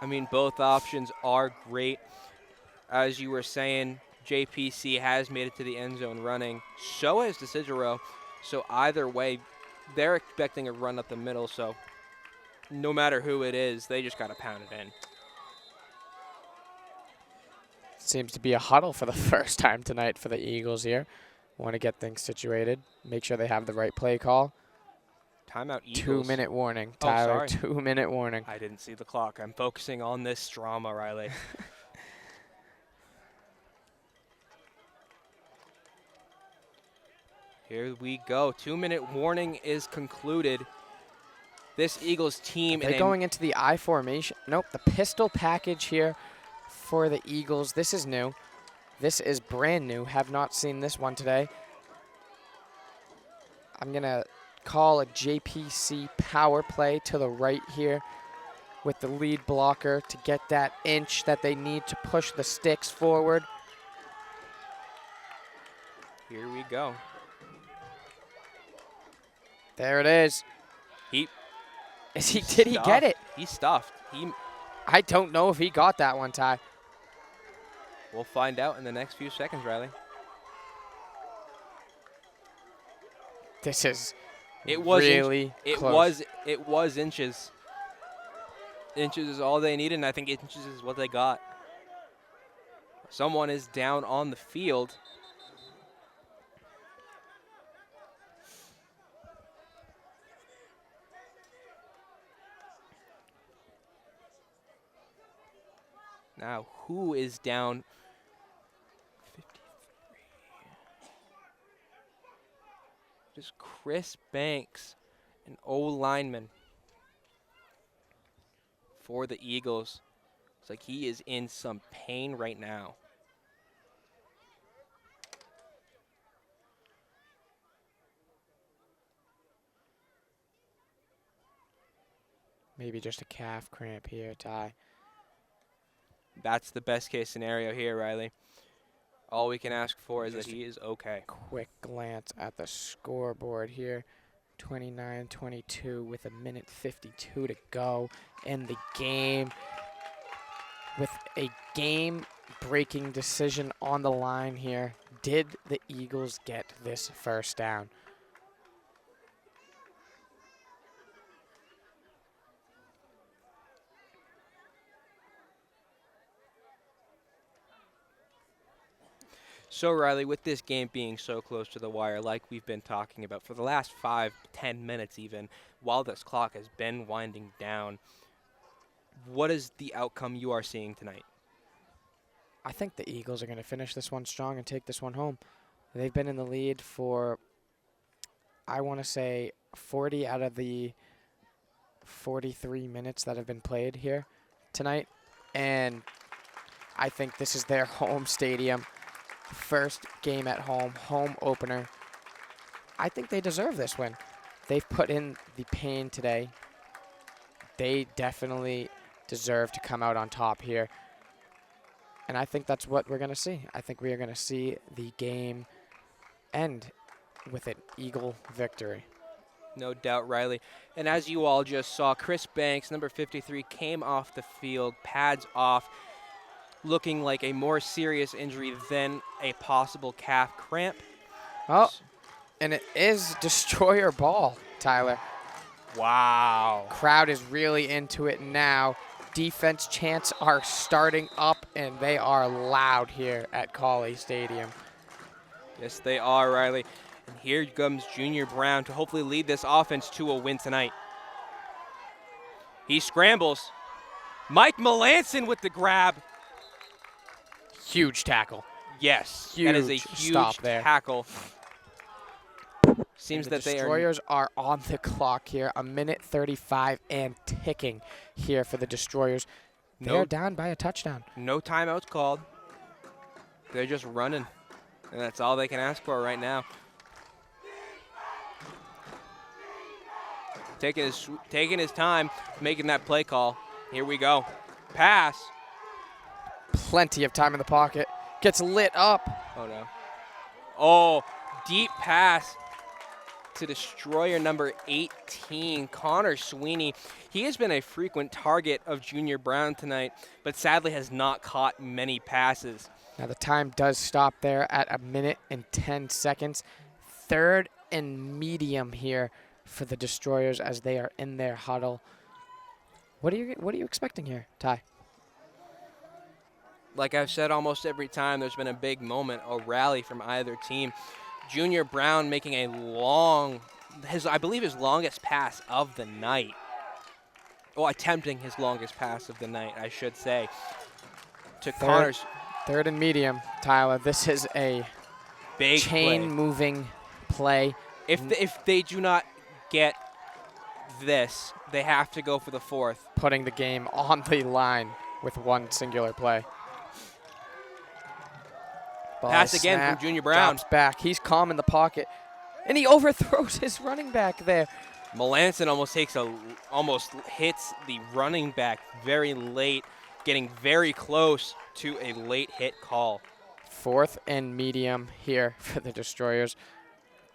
I mean, both options are great. As you were saying, JPC has made it to the end zone running. So has Desidero. So either way, they're expecting a run up the middle. So no matter who it is, they just got to pound it in. Seems to be a huddle for the first time tonight for the Eagles here. Want to get things situated. Make sure they have the right play call. Timeout Eagles. 2-minute warning, Oh, Tyler. sorry. 2-minute warning. I didn't see the clock. I'm focusing on this drama, Riley. Here we go. 2-minute warning is concluded. This Eagles team. Are they going into the I formation? Nope, the pistol package here for the Eagles. This is new. This is brand new. Have not seen this one today. I'm going to call a JPC power play to the right here with the lead blocker to get that inch that they need to push the sticks forward. Here we go. There it is. Did He get it? He stuffed. I don't know if he got that one, Ty. We'll find out in the next few seconds, Riley. This is It was really it close. was inches. Inches is all they needed, and I think inches is what they got. Someone is down on the field. Now, who is down? 53. Just Chris Banks, an O-lineman for the Eagles. Looks like he is in some pain right now. Maybe just a calf cramp here, Ty. That's the best case scenario here, Riley. All we can ask for is that he is okay. Quick glance at the scoreboard here. 29-22 with 1:52 to go in the game. With a game-breaking decision on the line here, did the Eagles get this first down? So, Riley, with this game being so close to the wire, like we've been talking about for the last 5-10 minutes even, while this clock has been winding down, what is the outcome you are seeing tonight? I think the Eagles are going to finish this one strong and take this one home. They've been in the lead for, I want to say, 40 out of the 43 minutes that have been played here tonight. And I think this is their home stadium. First game at home, home opener. I think they deserve this win. They've put in the pain today. They definitely deserve to come out on top here. And I think that's what we're going to see. I think we are going to see the game end with an Eagle victory. No doubt, Riley. And as you all just saw, Chris Banks, number 53, came off the field, pads off, looking like a more serious injury than a possible calf cramp. Oh, and it is Destroyer ball, Tyler. Wow. Crowd is really into it now. Defense chants are starting up, and they are loud here at Cawley Stadium. Yes, they are, Riley. And here comes Junior Brown to hopefully lead this offense to a win tonight. He scrambles. Mike Melanson with the grab. Huge tackle. Yes, Huge that is a huge stop there. tackle. Seems And the that they Destroyers are on the clock here. 1:35 and ticking here for the Destroyers. They're down by a touchdown. No timeouts called. They're just running, and that's all they can ask for right now. taking his time, making that play call. Here we go. Pass. Plenty of time in the pocket. Gets lit up. Oh, no. Oh, deep pass to Destroyer number 18, Connor Sweeney. He has been a frequent target of Junior Brown tonight, but sadly has not caught many passes. Now the time does stop there at 1:10. 3rd and medium here for the Destroyers as they are in their huddle. What are you expecting here, Ty? Like I've said almost every time there's been a big moment, a rally from either team. Junior Brown making a I believe his longest pass of the night. Well, attempting his longest pass of the night, I should say. To Connor's 3rd and medium, Tyler. This is a big chain-moving play. If they do not get this, they have to go for the 4th. Putting the game on the line with one singular play. Pass again snap, from Junior Brown. Drops back. He's calm in the pocket. And he overthrows his running back there. Melanson almost hits the running back very late, getting very close to a late hit call. 4th and medium here for the Destroyers.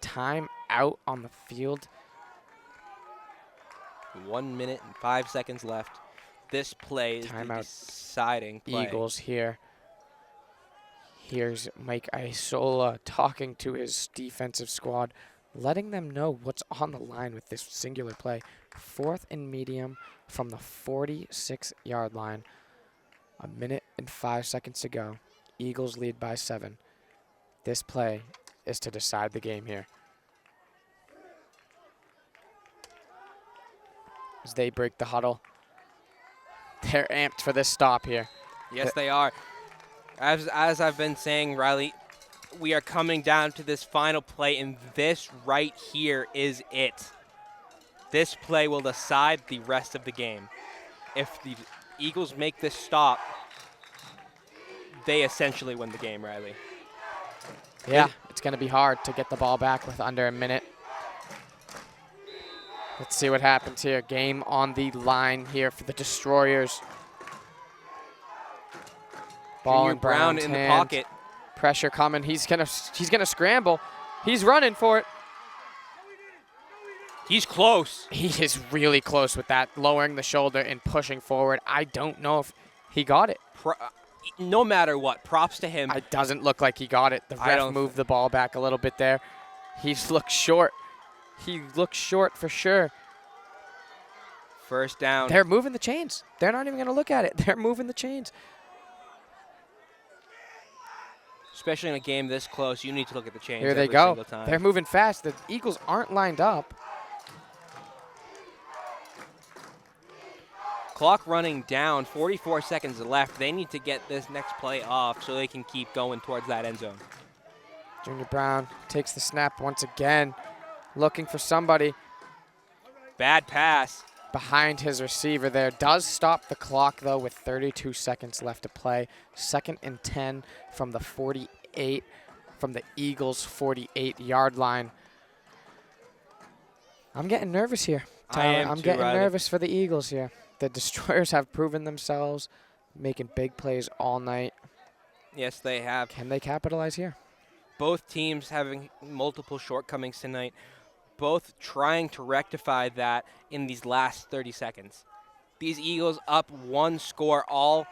Time out on the field. 1 minute and 5 seconds left. This play is the deciding play. Eagles here. Here's Mike Isola talking to his defensive squad, letting them know what's on the line with this singular play. 4th and medium from the 46-yard line. 1 minute and 5 seconds to go. Eagles lead by 7. This play is to decide the game here. As they break the huddle, they're amped for this stop here. Yes, they are. As I've been saying, Riley, we are coming down to this final play, and this right here is it. This play will decide the rest of the game. If the Eagles make this stop, they essentially win the game, Riley. Yeah, it's going to be hard to get the ball back with under a minute. Let's see what happens here. Game on the line here for the Destroyers. Ball in Brown in the pocket. Pressure coming. He's gonna scramble. He's running for it. He's close. He is really close with that, lowering the shoulder and pushing forward. I don't know if he got it. No matter what, props to him. It doesn't look like he got it. The ref moved the ball back a little bit there. He looks short. He looks short for sure. First down. They're moving the chains. They're not even going to look at it. They're moving the chains. Especially in a game this close, you need to look at the chains. Here they go. They're moving fast. The Eagles aren't lined up. Clock running down, 44 seconds left. They need to get this next play off so they can keep going towards that end zone. Junior Brown takes the snap once again, looking for somebody. Bad pass. Behind his receiver there. Does stop the clock, though, with 32 seconds left to play. 2nd and 10 from the 48, from the Eagles' 48-yard line. I'm getting nervous here, Tyler. I'm getting nervous for the Eagles here. The Destroyers have proven themselves, making big plays all night. Yes, they have. Can they capitalize here? Both teams having multiple shortcomings tonight. Both trying to rectify that in these last 30 seconds. These Eagles up 1 score. All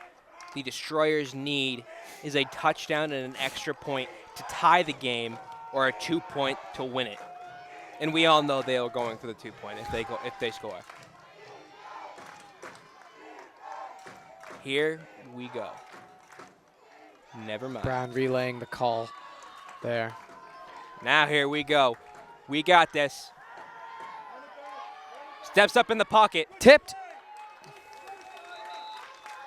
the Destroyers need is a touchdown and an extra point to tie the game, or a 2-point to win it. And we all know they are going for the 2-point if they score. Here we go. Never mind. Brown relaying the call there. Now here we go. We got this. Steps up in the pocket. Tipped.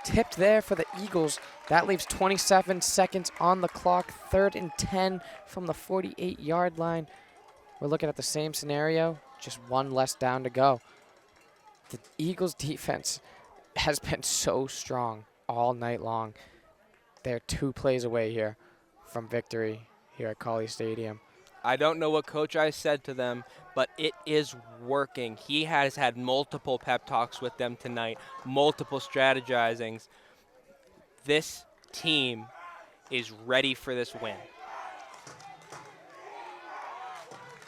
Tipped there for the Eagles. That leaves 27 seconds on the clock. 3rd and 10 from the 48-yard line. We're looking at the same scenario, just 1 less down to go. The Eagles' defense has been so strong all night long. They're 2 plays away here from victory here at Colley Stadium. I don't know what Coach I said to them, but it is working. He has had multiple pep talks with them tonight, multiple strategizings. This team is ready for this win.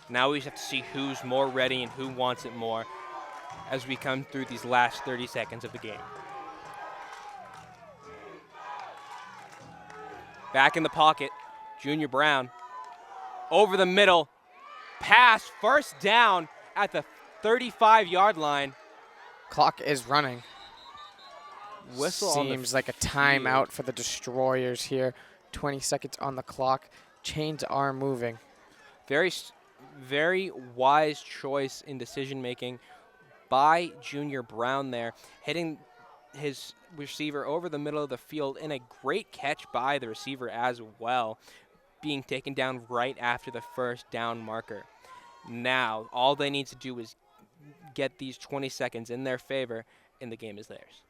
Now we just have to see who's more ready and who wants it more as we come through these last 30 seconds of the game. Back in the pocket, Junior Brown. Over the middle, pass, first down at the 35-yard line. Clock is running. Whistle on the Seems like a timeout for the Destroyers here. 20 seconds on the clock. Chains are moving. Very wise choice in decision making by Junior Brown there, hitting his receiver over the middle of the field, and a great catch by the receiver as well, being taken down right after the first down marker. Now, all they need to do is get these 20 seconds in their favor, and the game is theirs.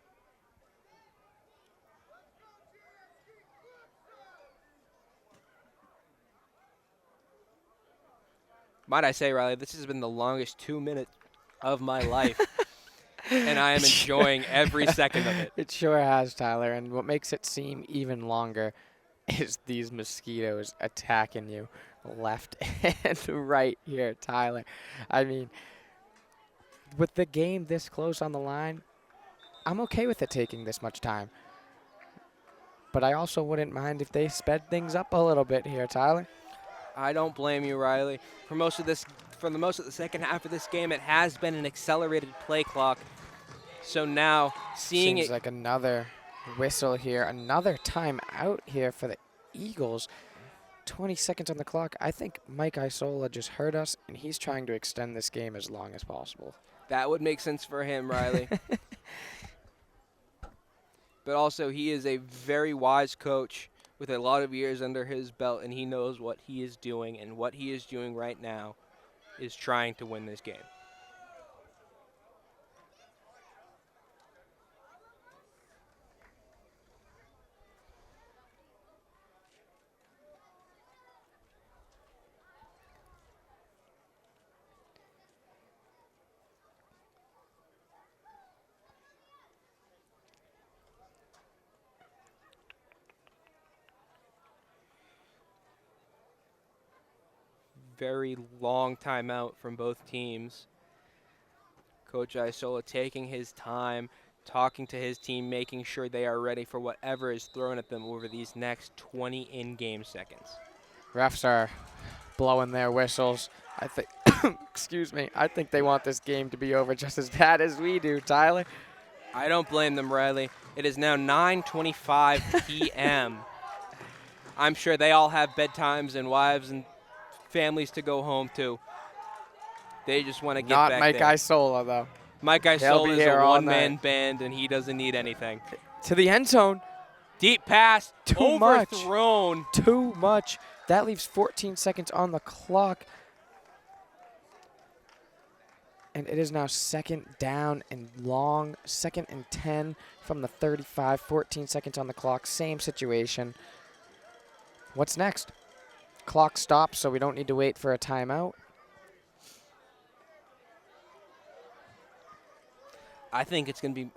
Might I say, Riley, this has been the longest 2 minutes of my life, and I am enjoying every second of it. It sure has, Tyler, and what makes it seem even longer is these mosquitoes attacking you left and right here, Tyler. I mean, with the game this close on the line, I'm okay with it taking this much time. But I also wouldn't mind if they sped things up a little bit here, Tyler. I don't blame you, Riley. For most of the second half of this game, it has been an accelerated play clock. So now, Seems like another whistle here, another timeout here for the Eagles. 20 seconds on the clock. I think Mike Isola just heard us, and he's trying to extend this game as long as possible. That would make sense for him, Riley. But also, he is a very wise coach with a lot of years under his belt, and he knows what he is doing, and what he is doing right now is trying to win this game. Very long timeout from both teams. Coach Isola taking his time, talking to his team, making sure they are ready for whatever is thrown at them over these next 20 in-game seconds. Refs are blowing their whistles. I think, excuse me, I think they want this game to be over just as bad as we do, Tyler. I don't blame them, Riley. It is now 9:25 p.m. I'm sure they all have bedtimes and wives and families to go home to. They just want to get Not back Mike there. Isola, though. Mike He'll Isola be is here a all one-man night. band, and he doesn't need anything. To the end zone. Deep pass, Too much. overthrown. Too much. That leaves 14 seconds on the clock. And it is now second down and long, 2nd and 10 from the 35, 14 seconds on the clock, same situation. What's next? Clock stops, so we don't need to wait for a timeout. I think it's going to be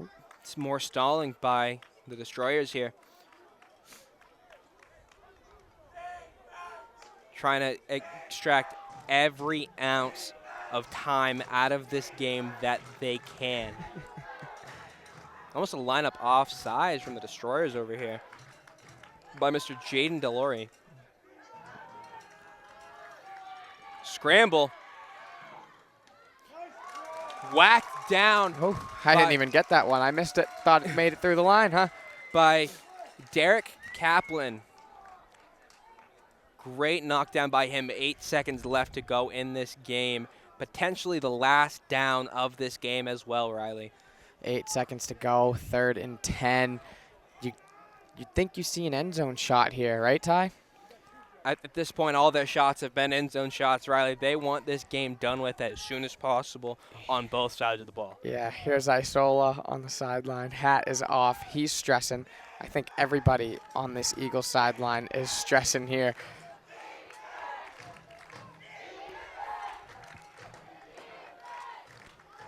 more stalling by the Destroyers here. Trying to extract every ounce of time out of this game that they can. Almost a lineup offsides from the Destroyers over here by Mr. Jaden Delory. Scramble. Whacked down Oh, I didn't even get that one. I missed it. Thought it made it through the line, huh? by Derek Kaplan. Great knockdown by him. 8 seconds left to go in this game. Potentially the last down of this game as well, Riley. 8 seconds to go, 3rd and 10. You'd think you see an end zone shot here, right, Ty? At this point, all their shots have been end zone shots, Riley. They want this game done with as soon as possible on both sides of the ball. Yeah, here's Isola on the sideline. Hat is off. He's stressing. I think everybody on this Eagles sideline is stressing here.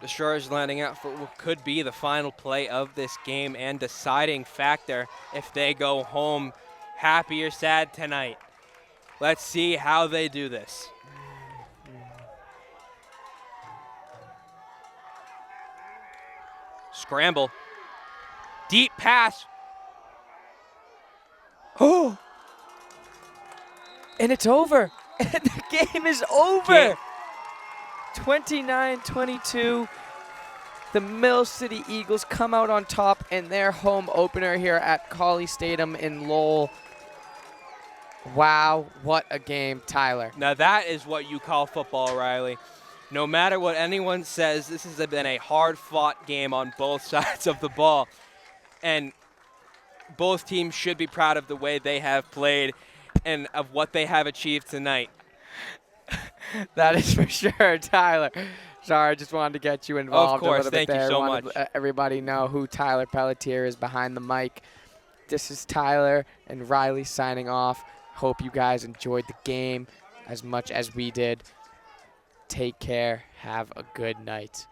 Destroyers lining up for what could be the final play of this game and deciding factor if they go home happy or sad tonight. Let's see how they do this. Scramble. Deep pass. Oh! And it's over. And the game is over. 29-22. The Mill City Eagles come out on top in their home opener here at Colley Stadium in Lowell. Wow, what a game, Tyler. Now that is what you call football, Riley. No matter what anyone says, this has been a hard-fought game on both sides of the ball. And both teams should be proud of the way they have played and of what they have achieved tonight. That is for sure, Tyler. Sorry, I just wanted to get you involved. Of course, a little thank bit you there. so Wanted much. Everybody know who Tyler Pelletier is behind the mic. This is Tyler and Riley signing off. Hope you guys enjoyed the game as much as we did. Take care. Have a good night.